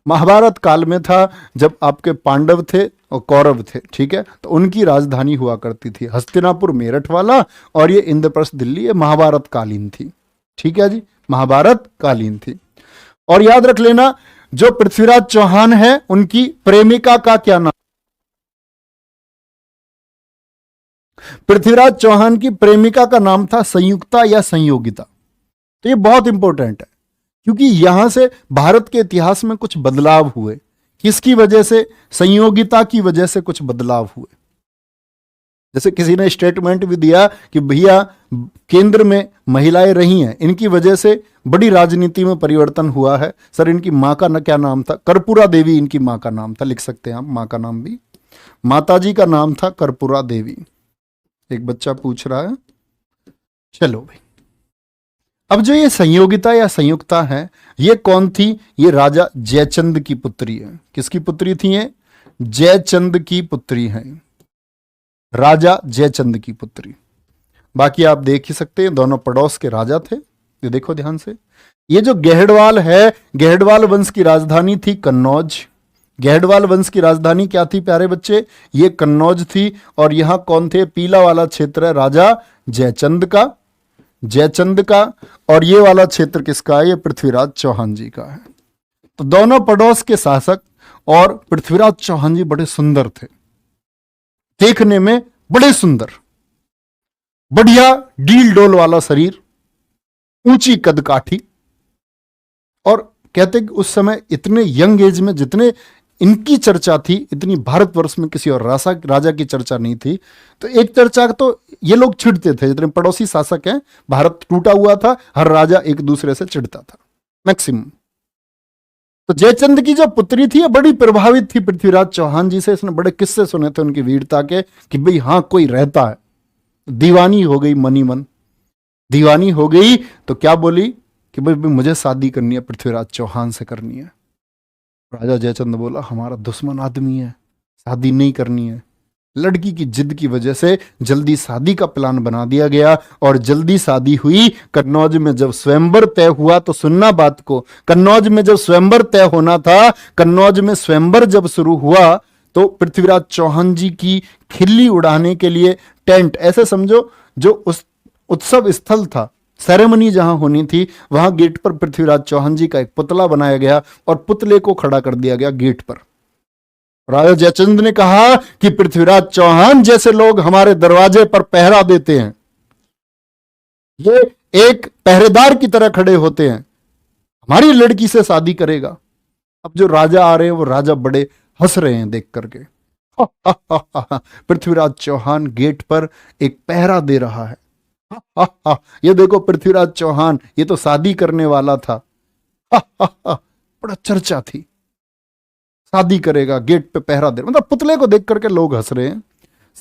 महाभारत काल में था जब आपके पांडव थे और कौरव थे। ठीक है, तो उनकी राजधानी हुआ करती थी हस्तिनापुर मेरठ वाला, और ये इंद्रप्रस्थ दिल्ली, ये महाभारत कालीन थी। ठीक है जी, महाभारत कालीन थी। और याद रख लेना, जो पृथ्वीराज चौहान है उनकी प्रेमिका का क्या नाम? पृथ्वीराज चौहान की प्रेमिका का नाम था संयुक्ता या संयोगिता। तो ये बहुत इंपॉर्टेंट है क्योंकि यहां से भारत के इतिहास में कुछ बदलाव हुए। किसकी वजह से? संयोगिता की वजह से कुछ बदलाव हुए। जैसे किसी ने स्टेटमेंट भी दिया कि भैया केंद्र में महिलाएं रही हैं, इनकी वजह से बड़ी राजनीति में परिवर्तन हुआ है। सर इनकी मां का क्या नाम था? कर्पूरा देवी इनकी मां का नाम था, लिख सकते हैं आप मां का नाम भी। माताजी का नाम था कर्पूरा देवी। एक बच्चा पूछ रहा है, चलो भाई। अब जो ये संयोगिता या संयुक्ता है, ये कौन थी? ये राजा जयचंद की पुत्री है। किसकी पुत्री थी ये? जयचंद की पुत्री है, राजा जयचंद की पुत्री। बाकी आप देख ही सकते हैं, दोनों पड़ोस के राजा थे। ये देखो ध्यान से, ये जो गेहड़वाल है, गेहड़वाल वंश की राजधानी थी कन्नौज। गेहड़वाल वंश की राजधानी क्या थी प्यारे बच्चे? ये कन्नौज थी। और यहां कौन थे? पीला वाला क्षेत्र है राजा जयचंद का, जयचंद का। और ये वाला क्षेत्र किसका है? ये पृथ्वीराज चौहान जी का है। तो दोनों पड़ोस के शासक, और पृथ्वीराज चौहान जी बड़े सुंदर थे, देखने में बड़े सुंदर, बढ़िया डील डोल वाला शरीर, ऊंची कदकाठी। और कहते कि उस समय इतने यंग एज में जितने इनकी चर्चा थी, इतनी भारतवर्ष में किसी और राजा की चर्चा नहीं थी। तो एक चर्चा तो ये लोग चिढ़ते थे, जितने पड़ोसी शासक हैं, भारत टूटा हुआ था, हर राजा एक दूसरे से चिढ़ता था मैक्सिमम। तो जयचंद की जो पुत्री थी, ये बड़ी प्रभावित थी पृथ्वीराज चौहान जी से। इसने बड़े किस्से सुने थे उनकी वीरता के कि भाई हाँ कोई रहता है। दीवानी हो गई, मनी मन दीवानी हो गई। तो क्या बोली कि भाई मुझे शादी करनी है, पृथ्वीराज चौहान से करनी है। राजा जयचंद बोला हमारा दुश्मन आदमी है, शादी नहीं करनी है। लड़की की जिद की वजह से जल्दी शादी का प्लान बना दिया गया और जल्दी शादी हुई। कन्नौज में जब स्वयंवर तय हुआ, तो सुनना बात को, कन्नौज में जब स्वयंवर तय होना था, कन्नौज में स्वयंवर जब शुरू हुआ, तो पृथ्वीराज चौहान जी की खिल्ली उड़ाने के लिए टेंट, ऐसे समझो जो उस उत्सव स्थल था, सेरेमनी जहां होनी थी, वहां गेट पर पृथ्वीराज चौहान जी का एक पुतला बनाया गया और पुतले को खड़ा कर दिया गया गेट पर। राजा जयचंद ने कहा कि पृथ्वीराज चौहान जैसे लोग हमारे दरवाजे पर पहरा देते हैं, ये एक पहरेदार की तरह खड़े होते हैं, हमारी लड़की से शादी करेगा। अब जो राजा आ रहे हैं वो राजा बड़े हंस रहे हैं देख करके। पृथ्वीराज चौहान गेट पर एक पहरा दे रहा है। ये देखो पृथ्वीराज चौहान, ये तो शादी करने वाला था। बड़ा चर्चा थी, शादी करेगा, गेट पे पहरा दे, मतलब पुतले को देख करके लोग हंस रहे हैं।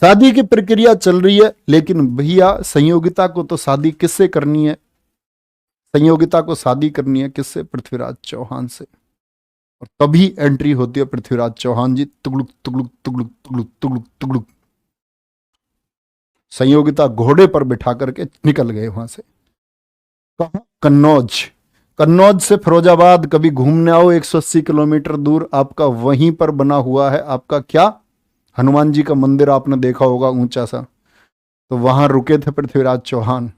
शादी की प्रक्रिया चल रही है, लेकिन भैया संयोगिता को तो शादी किससे करनी है? संयोगिता को शादी करनी है किससे? पृथ्वीराज चौहान से। और तभी एंट्री होती है पृथ्वीराज चौहान जी, तुगलुक तुगलुक तुगलुक तुगलुक तुगलुक तुगलुक। संयोगिता घोड़े पर बिठा करके निकल गए वहां से। कहां? कन्नौज। कन्नौज से फिरोजाबाद कभी घूमने आओ, 180 किलोमीटर दूर आपका वहीं पर बना हुआ है आपका क्या? हनुमान जी का मंदिर आपने देखा होगा ऊंचा सा, तो वहां रुके थे पृथ्वीराज चौहान।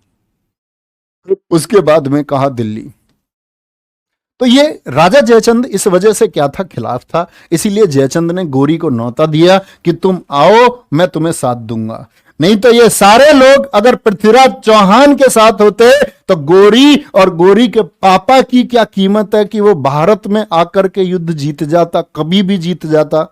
उसके बाद में कहा दिल्ली। तो ये राजा जयचंद इस वजह से क्या था? खिलाफ था। इसीलिए जयचंद ने गोरी को न्योता दिया कि तुम आओ, मैं तुम्हें साथ दूंगा। नहीं तो ये सारे लोग अगर पृथ्वीराज चौहान के साथ होते तो गोरी और गोरी के पापा की क्या कीमत है कि वो भारत में आकर के युद्ध जीत जाता, कभी भी जीत जाता।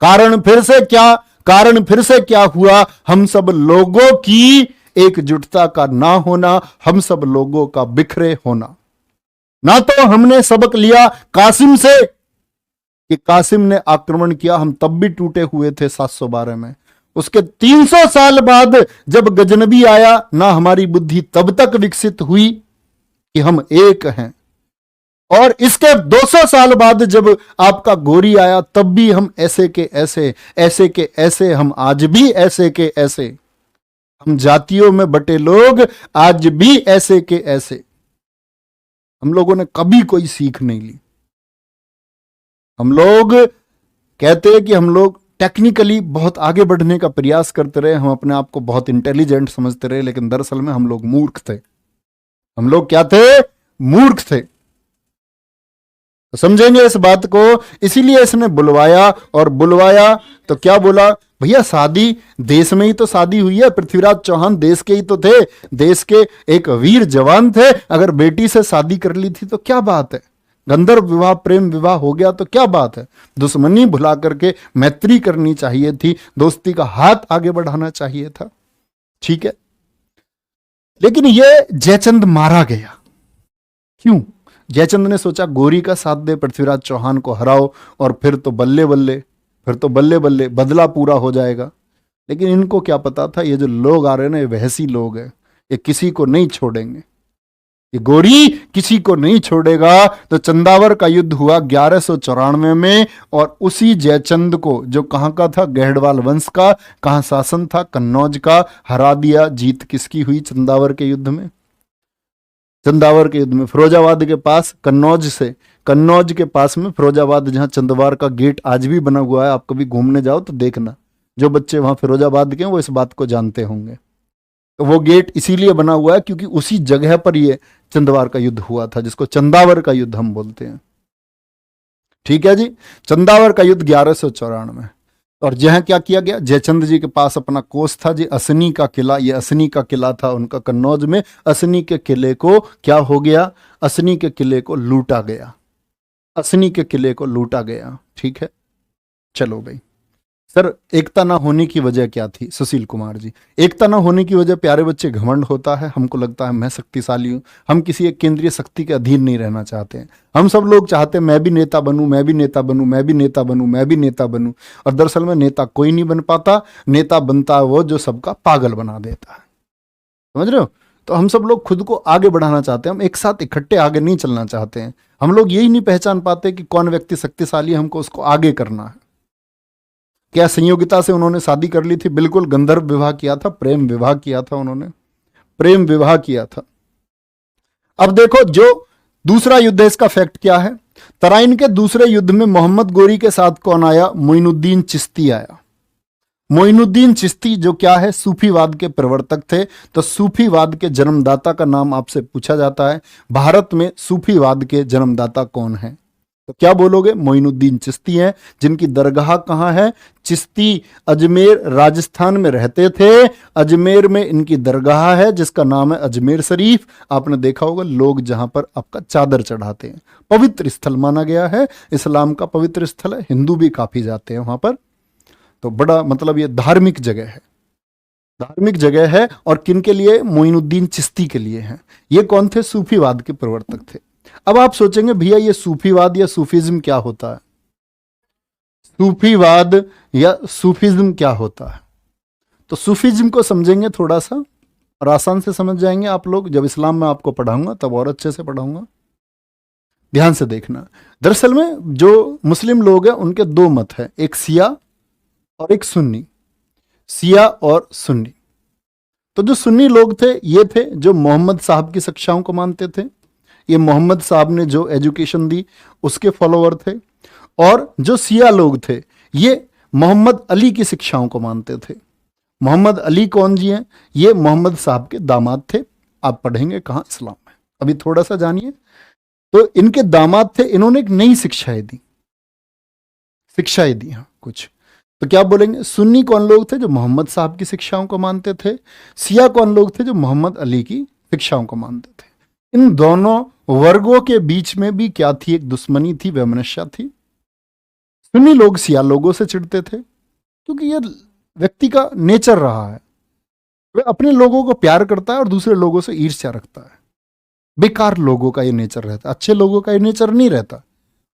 कारण फिर से क्या हुआ? हम सब लोगों की एकजुटता का ना होना, हम सब लोगों का बिखरे होना। ना तो हमने सबक लिया कासिम से कि कासिम ने आक्रमण किया, हम तब भी टूटे हुए थे 712 में। उसके 300 साल बाद जब गजनबी आया, ना हमारी बुद्धि तब तक विकसित हुई कि हम एक हैं। और इसके 200 साल बाद जब आपका गोरी आया, तब भी हम ऐसे के ऐसे, हम आज भी ऐसे के ऐसे, हम जातियों में बटे लोग आज भी ऐसे के ऐसे। हम लोगों ने कभी कोई सीख नहीं ली। हम लोग कहते हैं कि हम लोग टेक्निकली बहुत आगे बढ़ने का प्रयास करते रहे, हम अपने आप को बहुत इंटेलिजेंट समझते रहे, लेकिन दरअसल में हम लोग मूर्ख थे। हम लोग क्या थे? मूर्ख थे। तो समझेंगे इस बात को। इसीलिए इसने बुलवाया, और बुलवाया तो क्या बोला? भैया शादी देश में ही तो शादी हुई है। पृथ्वीराज चौहान देश के ही तो थे, देश के एक वीर जवान थे। अगर बेटी से शादी कर ली थी तो क्या बात है? गंधर्व विवाह, प्रेम विवाह हो गया तो क्या बात है? दुश्मनी भुला करके मैत्री करनी चाहिए थी, दोस्ती का हाथ आगे बढ़ाना चाहिए था। ठीक है, लेकिन ये जयचंद मारा गया। क्यों? जयचंद ने सोचा गोरी का साथ दे, पृथ्वीराज चौहान को हराओ, और फिर तो बल्ले बल्ले बदला पूरा हो जाएगा। लेकिन इनको क्या पता था, ये जो लोग आ रहे हैं ना, ये वहसी लोग हैं, ये किसी को नहीं छोड़ेंगे, ये गोरी किसी को नहीं छोड़ेगा। तो चंदावर का युद्ध हुआ 1194 में, और उसी जयचंद को, जो कहां का था, गहड़वाल वंश का, कहां शासन था, कन्नौज का, हरा दिया। जीत किसकी हुई? चंदावर के युद्ध में। चंदावर के युद्ध में फिरोजाबाद के पास, कन्नौज के पास में फिरोजाबाद, जहां चंदवार का गेट आज भी बना हुआ है। आप कभी घूमने जाओ तो देखना, जो बच्चे वहां फिरोजाबाद के हैं वो इस बात को जानते होंगे। तो वो गेट इसीलिए बना हुआ है क्योंकि उसी जगह पर ये चंदवार का युद्ध हुआ था, जिसको चंदावर का युद्ध हम बोलते हैं। ठीक है जी, चंदावर का युद्ध 1194 में। और जहां क्या किया गया? जयचंद जी के पास अपना कोष था जी, असनी का किला। ये असनी का किला था उनका कन्नौज में। असनी के किले को क्या हो गया? असनी के किले को लूटा गया, असनी के किले को लूटा गया। ठीक है, चलो भाई। सर, एकता ना होने की वजह क्या थी? सुशील कुमार जी, एकता ना होने की वजह, प्यारे बच्चे, घमंड होता है। हमको लगता है मैं शक्तिशाली हूं, हम किसी एक केंद्रीय शक्ति के अधीन नहीं रहना चाहते हैं। हम सब लोग चाहते हैं मैं भी नेता बनूं, मैं भी नेता बनूं, मैं भी नेता बनूं, मैं भी नेता बनूं। और दरअसल में नेता कोई नहीं बन पाता। नेता बनता है वो जो सबका पागल बना देता है। समझ रहे हो? तो हम सब लोग खुद को आगे बढ़ाना चाहते हैं, हम एक साथ इकट्ठे आगे नहीं चलना चाहते हैं। हम लोग यही नहीं पहचान पाते कि कौन व्यक्ति शक्तिशाली है, हमको उसको आगे करना है। क्या संयोगिता से उन्होंने शादी कर ली थी? बिल्कुल, गंधर्व विवाह किया था, प्रेम विवाह किया था उन्होंने, प्रेम विवाह किया था। अब देखो, जो दूसरा युद्ध है इसका फैक्ट क्या है? तराइन के दूसरे युद्ध में मोहम्मद गोरी के साथ कौन आया? मोइनुद्दीन चिश्ती आया। मोइनुद्दीन चिश्ती जो क्या है? सूफीवाद के प्रवर्तक थे। तो सूफीवाद के जन्मदाता का नाम आपसे पूछा जाता है, भारत में सूफीवाद के जन्मदाता कौन है? तो क्या बोलोगे? मोइनुद्दीन चिश्ती हैं, जिनकी दरगाह कहां है? चिश्ती अजमेर राजस्थान में रहते थे। अजमेर में इनकी दरगाह है जिसका नाम है अजमेर शरीफ। आपने देखा होगा लोग जहां पर आपका चादर चढ़ाते हैं, पवित्र स्थल माना गया है, इस्लाम का पवित्र स्थल है। हिंदू भी काफी जाते हैं वहां पर। तो बड़ा मतलब ये धार्मिक जगह है, धार्मिक जगह है। और किन के लिए? मोइनुद्दीन चिश्ती के लिए है। ये कौन थे? सूफीवाद के प्रवर्तक थे। अब आप सोचेंगे भैया ये सूफीवाद या सूफीज्म क्या होता है? सूफीवाद या सूफीज्म क्या होता है? तो सूफीज्म को समझेंगे थोड़ा सा, और आसान से समझ जाएंगे आप लोग। जब इस्लाम में आपको पढ़ाऊंगा तब और अच्छे से पढ़ाऊंगा, ध्यान से देखना। दरअसल में जो मुस्लिम लोग हैं उनके दो मत हैं, एक शिया और एक सुन्नी, शिया और सुन्नी। तो जो सुन्नी लोग थे ये थे जो मोहम्मद साहब की शिक्षाओं को मानते थे, ये मोहम्मद साहब ने जो एजुकेशन दी उसके फॉलोअर थे। और जो शिया लोग थे ये मोहम्मद अली की शिक्षाओं को मानते थे। मोहम्मद अली कौन जी हैं? ये मोहम्मद साहब के दामाद थे। आप पढ़ेंगे कहां? इस्लाम में। अभी थोड़ा सा जानिए। तो इनके दामाद थे, इन्होंने एक नई शिक्षाएं दी, हाँ कुछ। तो क्या बोलेंगे? सुन्नी कौन लोग थे? जो मोहम्मद साहब की शिक्षाओं को मानते थे। शिया कौन लोग थे? जो मोहम्मद अली की शिक्षाओं को मानते थे। इन दोनों वर्गों के बीच में भी क्या थी? एक दुश्मनी थी, वैमनस्या थी। सुन्नी लोग शिया लोगों से चिढ़ते थे क्योंकि ये व्यक्ति का नेचर रहा है, वह अपने लोगों को प्यार करता है और दूसरे लोगों से ईर्ष्या रखता है। बेकार लोगों का ये नेचर रहता है, अच्छे लोगों का ये नेचर नहीं रहता।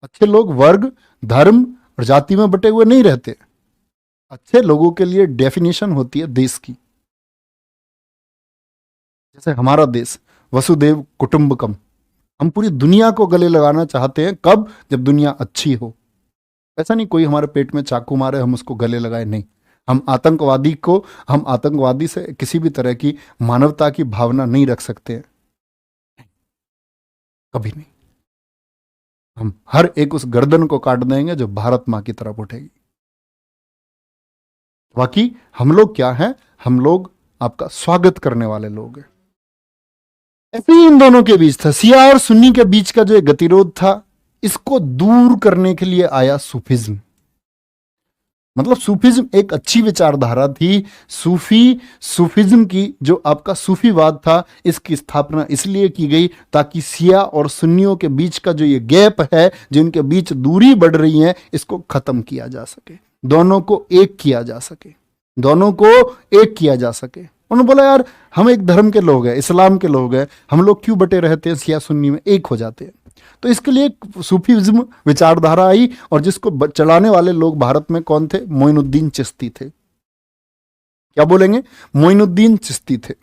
अच्छे लोग वर्ग, धर्म और जाति में बटे हुए नहीं रहते। अच्छे लोगों के लिए डेफिनेशन होती है देश की। जैसे हमारा देश वसुदेव कुटुंबकम, हम पूरी दुनिया को गले लगाना चाहते हैं। कब? जब दुनिया अच्छी हो। ऐसा नहीं कोई हमारे पेट में चाकू मारे हम उसको गले लगाए, नहीं। हम आतंकवादी से किसी भी तरह की मानवता की भावना नहीं रख सकते हैं, कभी नहीं। हम हर एक उस गर्दन को काट देंगे जो भारत मां की तरफ उठेगी। बाकी हम लोग क्या हैं? हम लोग आपका स्वागत करने वाले लोग हैं। ऐसे ही इन दोनों के बीच था, शिया और सुन्नी के बीच का जो एक गतिरोध था, इसको दूर करने के लिए आया सूफिज्म। मतलब सूफिज्म एक अच्छी विचारधारा थी। सूफिज्म की जो आपका सूफीवाद था, इसकी स्थापना इसलिए की गई ताकि शिया और सुन्नियों के बीच का जो ये गैप है, जिनके बीच दूरी बढ़ रही है, इसको खत्म किया जा सके, दोनों को एक किया जा सके, दोनों को एक किया जा सके। उन्होंने बोला यार हम एक धर्म के लोग हैं, इस्लाम के लोग हैं, हम लोग क्यों बटे रहते हैं, शिया सुन्नी में एक हो जाते हैं। तो इसके लिए सूफीज्म विचारधारा आई और जिसको चलाने वाले लोग भारत में कौन थे? मोइनुद्दीन चिश्ती थे। क्या बोलेंगे? मोइनुद्दीन चिश्ती थे।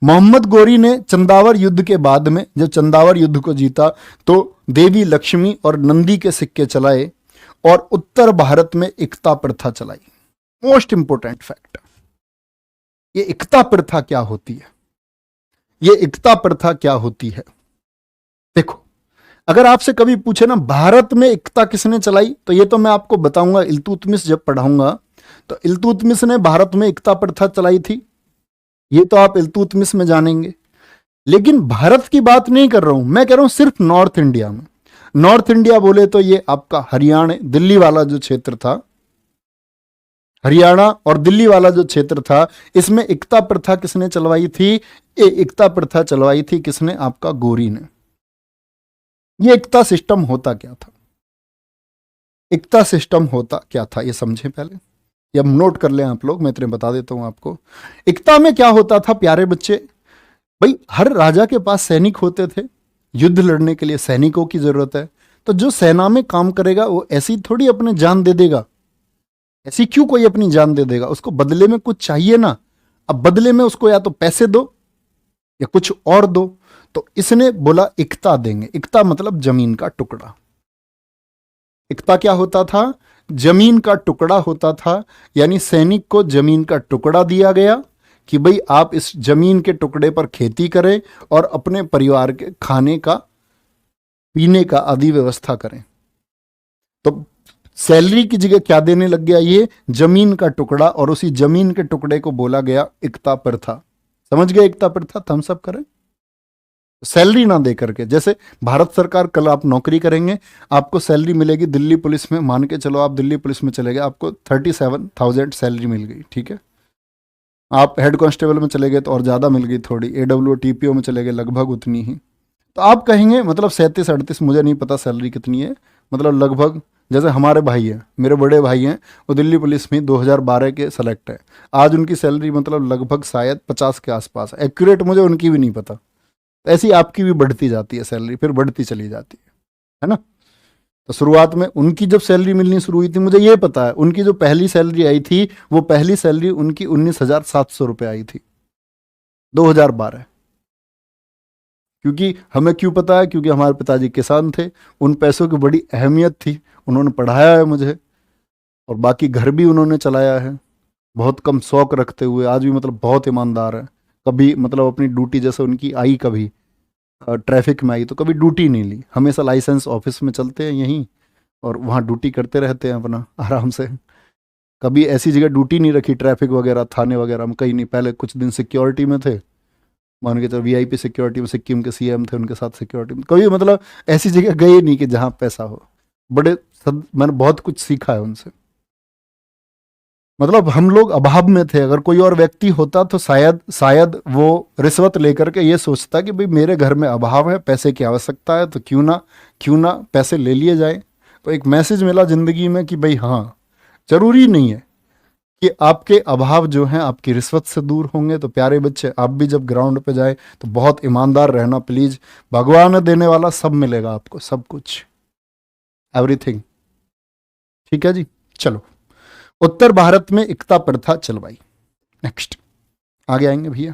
मोहम्मद गोरी ने चंदावर युद्ध के बाद में, जब चंदावर युद्ध को जीता, तो देवी लक्ष्मी और नंदी के सिक्के चलाए और उत्तर भारत में एकता प्रथा चलाई। मोस्ट इंपोर्टेंट फैक्ट, ये एकता प्रथा क्या होती है? ये एकता प्रथा क्या होती है? देखो, अगर आपसे कभी पूछे ना भारत में एकता किसने चलाई, तो ये तो मैं आपको बताऊंगा इल्तुतमिश जब पढ़ाऊंगा। तो इल्तुतमिश ने भारत में एकता प्रथा चलाई थी, ये तो आप इल्तुतमिश में जानेंगे। लेकिन भारत की बात नहीं कर रहा हूं, मैं कह रहा हूं सिर्फ नॉर्थ इंडिया में। नॉर्थ इंडिया बोले तो ये आपका हरियाणा, दिल्ली वाला जो क्षेत्र था, हरियाणा और दिल्ली वाला जो क्षेत्र था, इसमें एकता प्रथा किसने चलवाई थी? ये एकता प्रथा चलवाई थी किसने? आपका गोरी ने। ये एकता सिस्टम होता क्या था? एकता सिस्टम होता क्या था ये समझें पहले, या नोट कर लें आप लोग, मैं इतने बता देता हूं आपको। एकता में क्या होता था प्यारे बच्चे? भाई हर राजा के पास सैनिक होते थे, युद्ध लड़ने के लिए सैनिकों की जरूरत है। तो जो सेना में काम करेगा वो ऐसी थोड़ी अपनी जान दे देगा, ऐसी क्यों कोई अपनी जान दे देगा? उसको बदले में कुछ चाहिए ना। अब बदले में उसको या तो पैसे दो या कुछ और दो। तो इसने बोला एकता देंगे। एकता मतलब जमीन का टुकड़ा। एकता क्या होता था? जमीन का टुकड़ा होता था, यानी सैनिक को जमीन का टुकड़ा दिया गया कि भाई आप इस जमीन के टुकड़े पर खेती करें और अपने परिवार के खाने का, पीने का आदि व्यवस्था करें। तो सैलरी की जगह क्या देने लग गया? ये जमीन का टुकड़ा, और उसी जमीन के टुकड़े को बोला गया एकता प्रथा। समझ गए एकता प्रथा? हम सब करें सैलरी ना दे करके। जैसे भारत सरकार, कल आप नौकरी करेंगे, आपको सैलरी मिलेगी दिल्ली पुलिस में, मान के चलो आप दिल्ली पुलिस में चले गए, आपको 37,000 सैलरी मिल गई, ठीक है। आप हेड कांस्टेबल में चले गए तो और ज़्यादा मिल गई थोड़ी, AWO TPO में चले गए लगभग उतनी ही। तो आप कहेंगे मतलब 37-38, मुझे नहीं पता सैलरी कितनी है, मतलब लगभग। जैसे हमारे भाई हैं, मेरे बड़े भाई हैं, वो दिल्ली पुलिस में 2012 के सेलेक्ट है। आज उनकी सैलरी मतलब लगभग शायद 50 के आसपास है। एक्यूरेट मुझे उनकी भी नहीं पता। ऐसी आपकी भी बढ़ती जाती है सैलरी, फिर बढ़ती चली जाती है ना। तो शुरुआत में उनकी जब सैलरी मिलनी शुरू हुई थी, मुझे ये पता है उनकी जो पहली सैलरी आई थी, वो पहली सैलरी उनकी 19,700 रुपये आई थी 2012। क्योंकि हमें क्यों पता है? क्योंकि हमारे पिताजी किसान थे, उन पैसों की बड़ी अहमियत थी, उन्होंने पढ़ाया है मुझे, और बाकी घर भी उन्होंने चलाया है बहुत कम शौक रखते हुए। आज भी मतलब बहुत ईमानदार है। कभी मतलब अपनी ड्यूटी, जैसे उनकी आई कभी ट्रैफिक में आई तो कभी ड्यूटी नहीं ली, हमेशा लाइसेंस ऑफिस में चलते हैं यहीं, और वहाँ ड्यूटी करते रहते हैं अपना आराम से। कभी ऐसी जगह ड्यूटी नहीं रखी, ट्रैफिक वगैरह थाने वगैरह में कहीं नहीं। पहले कुछ दिन सिक्योरिटी में थे, मान के चलो VIP सिक्योरिटी में, सिक्किम के CM थे, उनके साथ सिक्योरिटी में। कभी मतलब ऐसी जगह गए नहीं कि जहाँ पैसा हो। मैंने बहुत कुछ सीखा है उनसे। मतलब हम लोग अभाव में थे, अगर कोई और व्यक्ति होता तो शायद वो रिश्वत लेकर के ये सोचता कि भाई मेरे घर में अभाव है, पैसे की आवश्यकता है, तो क्यों ना पैसे ले लिए जाए। तो एक मैसेज मिला जिंदगी में कि भाई हाँ, जरूरी नहीं है कि आपके अभाव जो हैं आपकी रिश्वत से दूर होंगे। तो प्यारे बच्चे, आप भी जब ग्राउंड पे जाए तो बहुत ईमानदार रहना प्लीज। भगवान देने वाला सब मिलेगा आपको, सब कुछ, एवरीथिंग। ठीक है जी, चलो। उत्तर भारत में एकता प्रथा चलवाई। नेक्स्ट आगे आएंगे भैया।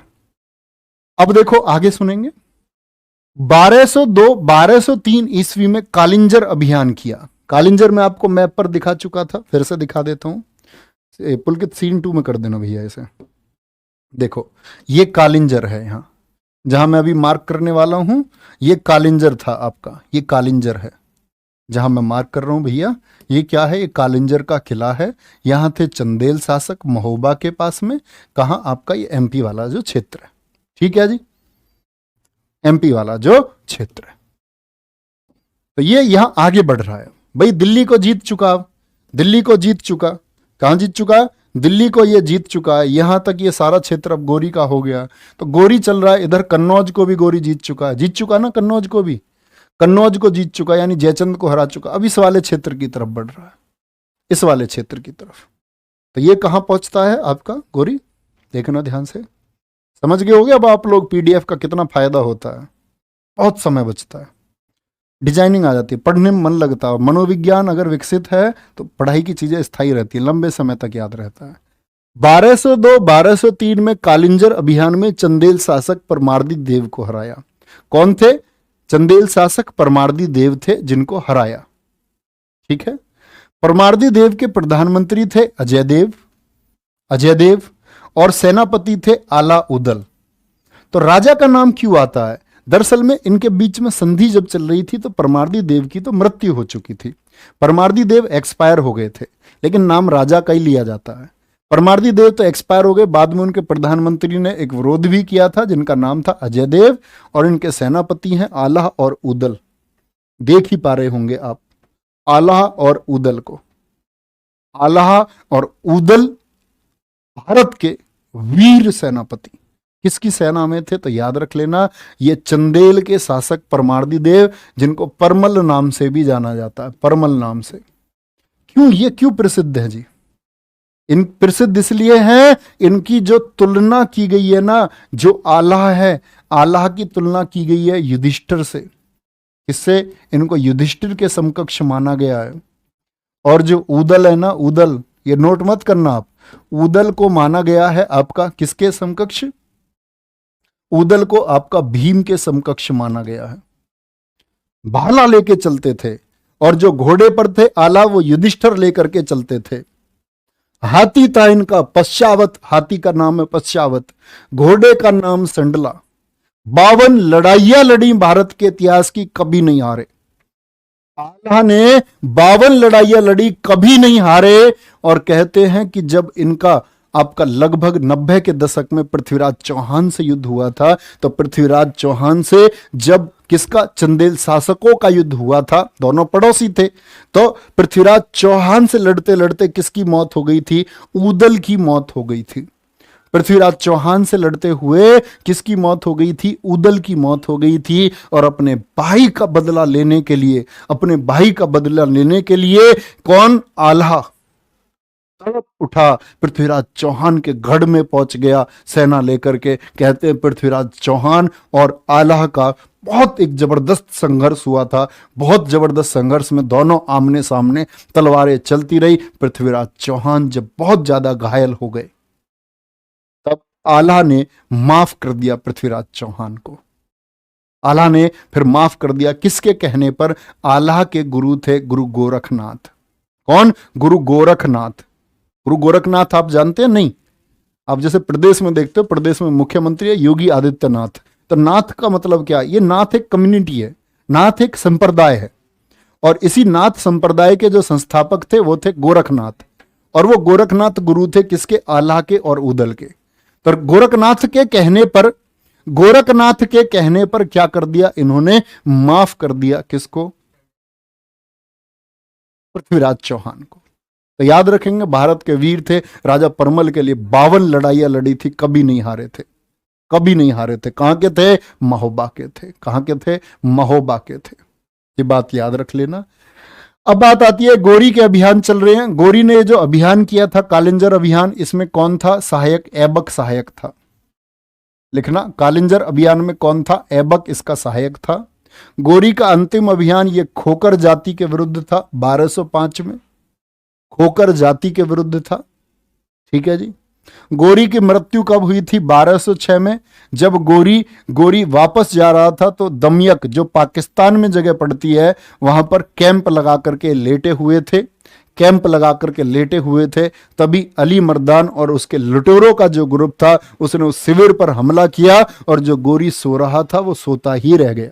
अब देखो आगे सुनेंगे। 1202 1203 ईस्वी में कालिंजर अभियान किया। कालिंजर मैं आपको मैप पर दिखा चुका था, फिर से दिखा देता हूं। पुलकित सीन 2 में कर देना भैया इसे। देखो ये कालिंजर है, यहां जहां मैं अभी मार्क करने वाला हूं, ये कालिंजर था आपका, ये कालिंजर है जहां मैं मार्क कर रहा हूं भैया। ये क्या है? ये कालिंजर का किला है। यहां थे चंदेल शासक महोबा के पास में। कहां? आपका ये एमपी वाला जो क्षेत्र है। ठीक है जी, एमपी वाला जो क्षेत्र है। तो ये यहां आगे बढ़ रहा है भाई। दिल्ली को जीत चुका, दिल्ली को जीत चुका। कहां जीत चुका? दिल्ली को ये जीत चुका है। यहां तक ये सारा क्षेत्र अब गोरी का हो गया। तो गोरी चल रहा है, इधर कन्नौज को भी गोरी जीत चुका है। जीत चुका ना, कन्नौज को भी, कन्नौज को जीत चुका, यानी जयचंद को हरा चुका। अब इस वाले क्षेत्र की तरफ बढ़ रहा है, इस वाले क्षेत्र की तरफ। तो ये कहां पहुंचता है आपका गोरी? देखना ध्यान से, समझ गए होगे अब आप लोग पीडीएफ का कितना फायदा होता है। बहुत समय बचता है, डिजाइनिंग आ जाती है, पढ़ने में मन लगता है। मनोविज्ञान अगर विकसित है तो पढ़ाई की चीजें स्थायी रहती है, लंबे समय तक याद रहता है। 1202 1203 में कालिंजर अभियान में चंदेल शासक परमार्दी देव को हराया। कौन थे? चंदेल शासक परमार्दी देव थे जिनको हराया। ठीक है। परमार्दी देव के प्रधानमंत्री थे अजय देव, अजय देव, और सेनापति थे आला उदल। तो राजा का नाम क्यों आता है? दरअसल में इनके बीच में संधि जब चल रही थी तो परमार्दी देव की तो मृत्यु हो चुकी थी। परमार्दी देव एक्सपायर हो गए थे, लेकिन नाम राजा का ही लिया जाता है। परमार्दी देव तो एक्सपायर हो गए, बाद में उनके प्रधानमंत्री ने एक विरोध भी किया था जिनका नाम था अजय देव, और इनके सेनापति हैं आलाह और उदल। देख ही पा रहे होंगे आप आलाह और उदल को। आलाह और उदल भारत के वीर सेनापति। किसकी सेना में थे? तो याद रख लेना, ये चंदेल के शासक परमार्दी देव, जिनको परमल नाम से भी जाना जाता है, परमल नाम से। क्यों ये क्यों प्रसिद्ध है जी? इन प्रसिद्ध इसलिए हैं, इनकी जो तुलना की गई है ना, जो आलाह है, आलाह की तुलना की गई है युधिष्ठिर से। इससे इनको युधिष्ठिर के समकक्ष माना गया है। और जो उदल है ना, उदल, ये नोट मत करना आप, उदल को माना गया है आपका किसके समकक्ष? उदल को आपका भीम के समकक्ष माना गया है। भाला लेके चलते थे, और जो घोड़े पर थे आला, वो युधिष्ठिर लेकर के चलते थे। हाथी था इनका पश्चावत, हाथी का नाम है पश्चावत, घोड़े का नाम संडला। 52 लड़ाइयां लड़ी भारत के इतिहास की, कभी नहीं हारे। आला ने 52 लड़ाइयां लड़ी, कभी नहीं हारे। और कहते हैं कि जब इनका आपका लगभग 90 के दशक में पृथ्वीराज चौहान से युद्ध हुआ था, तो पृथ्वीराज चौहान से जब किसका? चंदेल शासकों का युद्ध हुआ था, दोनों पड़ोसी थे। तो पृथ्वीराज चौहान से लड़ते लड़ते किसकी मौत हो गई थी? उदल की मौत हो गई थी। पृथ्वीराज चौहान से लड़ते हुए किसकी मौत हो गई थी? उदल की मौत हो गई थी। और अपने भाई का बदला लेने के लिए, अपने भाई का बदला लेने के लिए कौन? आल्हा तड़प उठा, पृथ्वीराज चौहान के गढ़ में पहुंच गया सेना लेकर के। कहते हैं पृथ्वीराज चौहान और आल्हा का बहुत एक जबरदस्त संघर्ष हुआ था। बहुत जबरदस्त संघर्ष में दोनों आमने सामने तलवारें चलती रही। पृथ्वीराज चौहान जब बहुत ज्यादा घायल हो गए, तब आल्हा ने माफ कर दिया पृथ्वीराज चौहान को। आल्हा ने फिर माफ कर दिया, किसके कहने पर? आल्हा के गुरु थे गुरु गोरखनाथ। कौन? गुरु गोरखनाथ। गुरु गोरखनाथ आप जानते हैं? नहीं। आप जैसे प्रदेश में देखते हो, प्रदेश में मुख्यमंत्री है योगी आदित्यनाथ। तो नाथ का मतलब क्या? ये नाथ एक कम्युनिटी है, नाथ एक संप्रदाय है। और इसी नाथ संप्रदाय के जो संस्थापक थे वो थे गोरखनाथ। और वो गोरखनाथ गुरु थे किसके? आल्हा के और उदल के। तो गोरखनाथ के कहने पर, गोरखनाथ के कहने पर क्या कर दिया इन्होंने? माफ कर दिया किसको? पृथ्वीराज चौहान को। तो याद रखेंगे, भारत के वीर थे, राजा परमल के लिए 52 लड़ाइयां लड़ी थी, कभी नहीं हारे थे, कभी नहीं हारे थे। कहां के थे? महोबा के थे। कहां के थे? महोबा के थे। ये बात याद रख लेना। अब बात आती है, गोरी के अभियान चल रहे हैं। गोरी ने जो अभियान किया था कालिंजर अभियान, इसमें कौन था सहायक? ऐबक सहायक था। लिखना, कालिंजर अभियान में कौन था? ऐबक इसका सहायक था। गोरी का अंतिम अभियान ये खोकर जाति के विरुद्ध था 1205 में, खोकर जाति के विरुद्ध था। ठीक है जी। गोरी की मृत्यु कब हुई थी? 1206 में। जब गोरी वापस जा रहा था तो दमयक, जो पाकिस्तान में जगह पड़ती है, वहां पर कैंप लगा करके लेटे हुए थे। तभी अली मर्दान और उसके लुटेरों का जो ग्रुप था उसने उस शिविर पर हमला किया और जो गोरी सो रहा था वो सोता ही रह गया।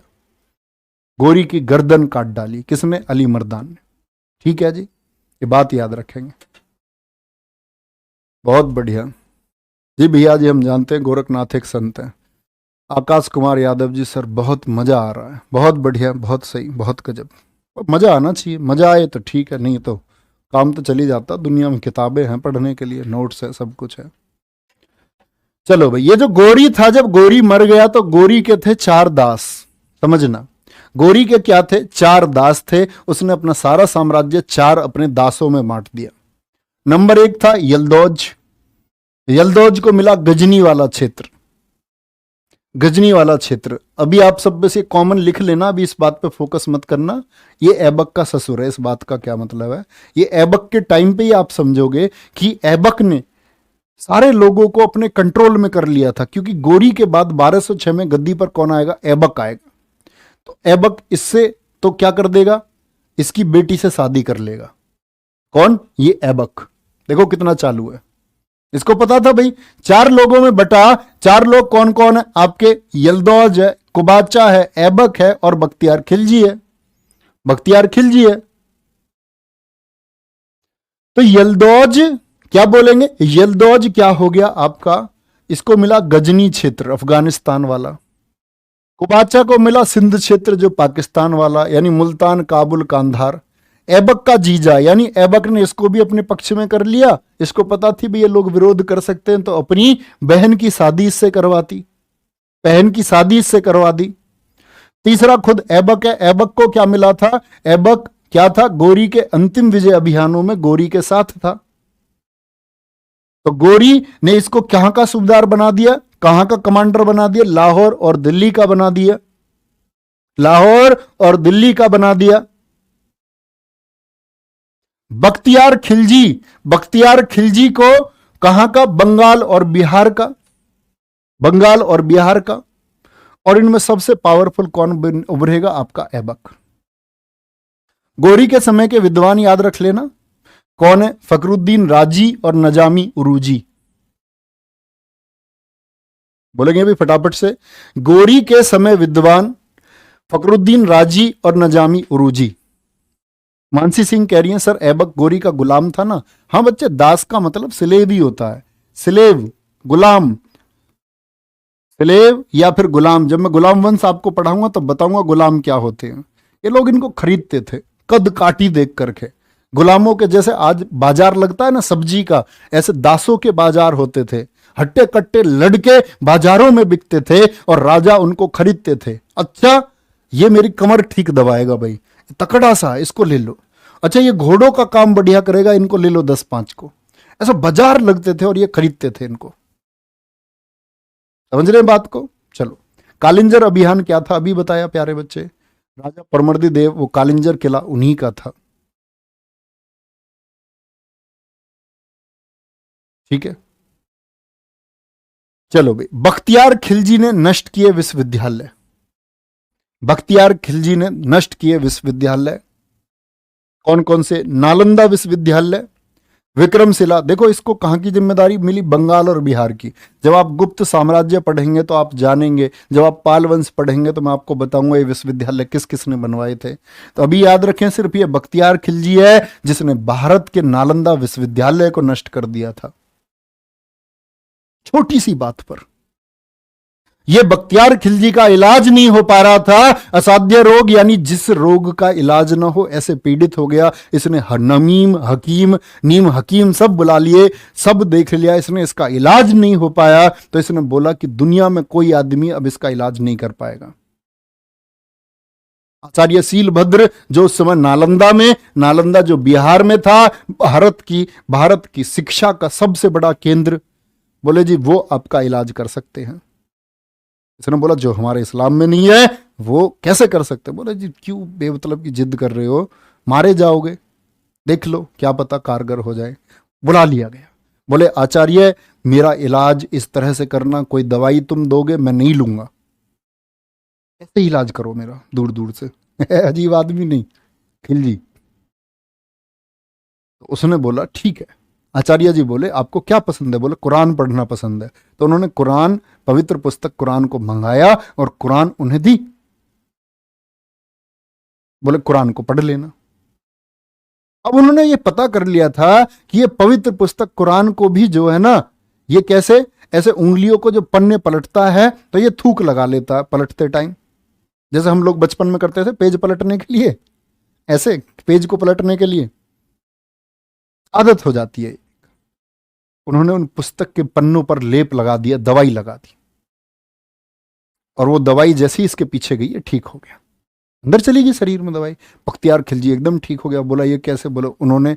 गोरी की गर्दन काट डाली। किसने? अली मर्दान ने। ठीक है जी, ये बात याद रखेंगे। बहुत बढ़िया जी भैया जी, हम जानते हैं गोरखनाथ एक संत हैं। आकाश कुमार यादव जी, सर बहुत मजा आ रहा है, बहुत बढ़िया, बहुत सही, बहुत गजब। मजा आना चाहिए, मजा आए तो ठीक है, नहीं तो काम तो चली जाता। दुनिया में किताबें हैं पढ़ने के लिए, नोट्स है, सब कुछ है। चलो भाई, ये जो गोरी था, जब गोरी मर गया तो गोरी के थे 4 दास। समझना, गोरी के क्या थे? 4 दास थे। उसने अपना सारा साम्राज्य 4 अपने दासों में बांट दिया। नंबर 1 था यलदौज। यलदौज को मिला गजनी वाला क्षेत्र। गजनी वाला क्षेत्र, अभी आप सब में से कॉमन लिख लेना, अभी इस बात पे फोकस मत करना। ये ऐबक का ससुर है। इस बात का क्या मतलब है? ये ऐबक के टाइम पे ही आप समझोगे कि ऐबक ने सारे लोगों को अपने कंट्रोल में कर लिया था, क्योंकि गोरी के बाद 1206 में गद्दी पर कौन आएगा? ऐबक आएगा। तो ऐबक इससे तो क्या कर देगा? इसकी बेटी से शादी कर लेगा। कौन? ये ऐबक। देखो कितना चालू है। इसको पता था भाई 4 लोगों में बटा। 4 लोग कौन कौन है आपके? यलदौज है, कुबाचा है, ऐबक है और बख्तियार खिलजी है। बख्तियार खिलजी है। तो यलदौज क्या बोलेंगे? यलदौज क्या हो गया आपका? इसको मिला गजनी क्षेत्र, अफगानिस्तान वाला। कुबाचा को मिला सिंध क्षेत्र, जो पाकिस्तान वाला, यानी मुल्तान, काबुल, कांधार। ऐबक का जीजा, यानी ऐबक ने इसको भी अपने पक्ष में कर लिया। इसको पता थी भी ये लोग विरोध कर सकते हैं, तो अपनी बहन की शादी इससे करवाती, बहन की शादी इससे करवा दी। तीसरा खुद ऐबक है। ऐबक को क्या मिला था? ऐबक क्या था? गोरी के अंतिम विजय अभियानों में गोरी के साथ था। तो गोरी ने इसको कहां का सूबेदार बना दिया, कहां का कमांडर बना दिया? लाहौर और दिल्ली का बना दिया। लाहौर और दिल्ली का बना दिया। बख्तियार खिलजी, बख्तियार खिलजी को कहां का? बंगाल और बिहार का। बंगाल और बिहार का। और इनमें सबसे पावरफुल कौन उभरेगा? आपका ऐबक। गोरी के समय के विद्वान याद रख लेना, कौन है? फखरुद्दीन राजी और नजामी उरूजी। बोलेंगे भी फटाफट से। गोरी के समय विद्वान फखरुद्दीन राजी और नजामी उरूजी। मानसी सिंह कह रही हैं सर ऐबक गोरी का गुलाम था ना। हाँ बच्चे, दास का मतलब स्लेव ही होता है। स्लेव, गुलाम, स्लेव या फिर गुलाम। जब मैं गुलाम वंश आपको पढ़ाऊंगा तो बताऊंगा गुलाम क्या होते हैं। ये लोग इनको खरीदते थे कद काठी देख करके। गुलामों के जैसे आज बाजार लगता है ना सब्जी का, ऐसे दासों के बाजार होते थे। हट्टे कट्टे लड़के बाजारों में बिकते थे और राजा उनको खरीदते थे। अच्छा, ये मेरी कमर ठीक दबाएगा भाई, तकड़ा सा, इसको ले लो। अच्छा, ये घोड़ों का काम बढ़िया करेगा, इनको ले लो 10-5 को। ऐसा बाजार लगते थे और ये खरीदते थे इनको। समझ रहे हैं बात को? चलो, कालिंजर अभियान क्या था अभी बताया प्यारे बच्चे। राजा परमर्दी देव, वो कालिंजर किला उन्हीं का था। ठीक है, चलो भाई। बख्तियार खिलजी ने नष्ट किए विश्वविद्यालय। बख्तियार खिलजी ने नष्ट किए विश्वविद्यालय। कौन कौन से? नालंदा विश्वविद्यालय, विक्रमशिला। देखो इसको कहां की जिम्मेदारी मिली? बंगाल और बिहार की। जब आप गुप्त साम्राज्य पढ़ेंगे तो आप जानेंगे, जब आप पाल वंश पढ़ेंगे तो मैं आपको बताऊंगा ये विश्वविद्यालय किस किस ने बनवाए थे। तो अभी याद रखें, सिर्फ ये बख्तियार खिलजी है जिसने भारत के नालंदा विश्वविद्यालय को नष्ट कर दिया था, छोटी सी बात पर। यह बख्तियार खिलजी का इलाज नहीं हो पा रहा था, असाध्य रोग, यानी जिस रोग का इलाज ना हो, ऐसे पीड़ित हो गया। इसने नीम हकीम सब बुला लिए, सब देख लिया इसने, इसका इलाज नहीं हो पाया। तो इसने बोला कि दुनिया में कोई आदमी अब इसका इलाज नहीं कर पाएगा। आचार्य शीलभद्र जो उस समय नालंदा में, नालंदा जो बिहार में था, भारत की शिक्षा का सबसे बड़ा केंद्र, बोले जी वो आपका इलाज कर सकते हैं। इसने बोला जो हमारे इस्लाम में नहीं है वो कैसे कर सकते? बोले जी क्यों बेमतलब की जिद कर रहे हो, मारे जाओगे, देख लो क्या पता कारगर हो जाए। बुला लिया गया। बोले आचार्य मेरा इलाज इस तरह से करना, कोई दवाई तुम दोगे मैं नहीं लूंगा, ऐसे इलाज करो मेरा दूर दूर से। अजीब आदमी नहीं खिलजी। तो उसने बोला ठीक है। आचार्य जी बोले आपको क्या पसंद है? बोले कुरान पढ़ना पसंद है। तो उन्होंने कुरान, पवित्र पुस्तक कुरान को मंगाया और कुरान उन्हें दी। बोले कुरान को पढ़ लेना। अब उन्होंने ये पता कर लिया था कि ये पवित्र पुस्तक कुरान को भी जो है ना, ये कैसे, ऐसे उंगलियों को जो पन्ने पलटता है तो ये थूक लगा लेता है पलटते टाइम, जैसे हम लोग बचपन में करते थे पेज पलटने के लिए, ऐसे पेज को पलटने के लिए आदत हो जाती है। उन्होंने उन पुस्तक के पन्नों पर लेप लगा दिया, दवाई लगा दी, और वो दवाई जैसे ही इसके पीछे गई ठीक हो गया, अंदर चली गई शरीर में दवाई। बख्तियार खिलजी एकदम ठीक हो गया। बोला ये कैसे? बोले उन्होंने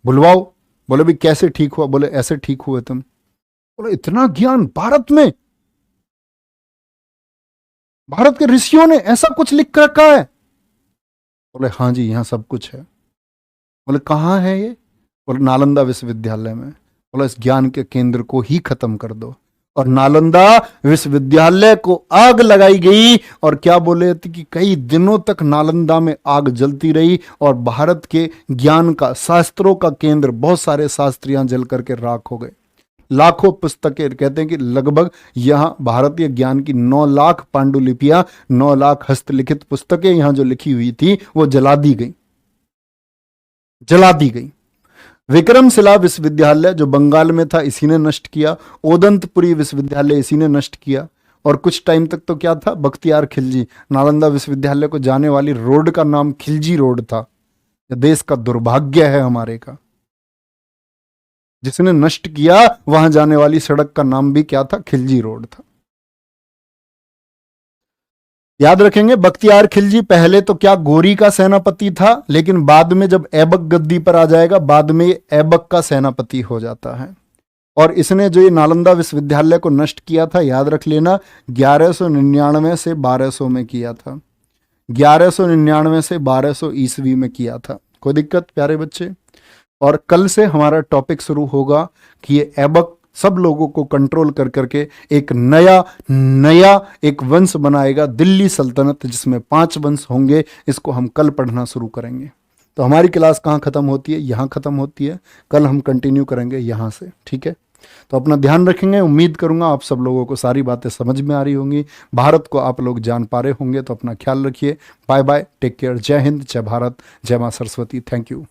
बुलवाओ। बोले भी कैसे ठीक हुआ? बोले ऐसे ठीक हुए तुम। बोले इतना ज्ञान भारत में, भारत के ऋषियों ने ऐसा कुछ लिख रखा है? बोले हाँ जी यहाँ सब कुछ है। बोले कहाँ है ये? बोले नालंदा विश्वविद्यालय में। बोला इस ज्ञान के केंद्र को ही खत्म कर दो। और नालंदा विश्वविद्यालय को आग लगाई गई, और क्या बोले थे कि कई दिनों तक नालंदा में आग जलती रही, और भारत के ज्ञान का, शास्त्रों का केंद्र, बहुत सारे शास्त्र यहां जल करके राख हो गए। लाखों पुस्तकें, कहते हैं कि लगभग यहां भारतीय ज्ञान की 9 लाख पांडुलिपियां, 9 लाख हस्तलिखित पुस्तकें यहां जो लिखी हुई थी वो जला दी गई, जला दी गई। विक्रमशिला विश्वविद्यालय जो बंगाल में था इसी ने नष्ट किया। ओदंतपुरी विश्वविद्यालय इसी ने नष्ट किया। और कुछ टाइम तक तो क्या था, बख्तियार खिलजी, नालंदा विश्वविद्यालय को जाने वाली रोड का नाम खिलजी रोड था। यह देश का दुर्भाग्य है हमारे का। जिसने नष्ट किया वहां जाने वाली सड़क का नाम भी क्या था? खिलजी रोड था। याद रखेंगे बख्तियार खिलजी पहले तो क्या गोरी का सेनापति था, लेकिन बाद में जब ऐबक गद्दी पर आ जाएगा, बाद में ये ऐबक का सेनापति हो जाता है। और इसने जो ये नालंदा विश्वविद्यालय को नष्ट किया था, याद रख लेना, 1199 से 1200 में किया था। 1199 से 1200 ईस्वी में किया था। कोई दिक्कत प्यारे बच्चे? और कल से हमारा टॉपिक शुरू होगा कि ये ऐबक सब लोगों को कंट्रोल कर करके एक नया एक वंश बनाएगा, दिल्ली सल्तनत, जिसमें 5 वंश होंगे। इसको हम कल पढ़ना शुरू करेंगे। तो हमारी क्लास कहाँ खत्म होती है? यहाँ खत्म होती है। कल हम कंटिन्यू करेंगे यहाँ से, ठीक है? तो अपना ध्यान रखेंगे। उम्मीद करूंगा आप सब लोगों को सारी बातें समझ में आ रही होंगी, भारत को आप लोग जान पा रहे होंगे। तो अपना ख्याल रखिए। Bye bye, take care. जय हिंद, जय भारत, जय मां सरस्वती। Thank you.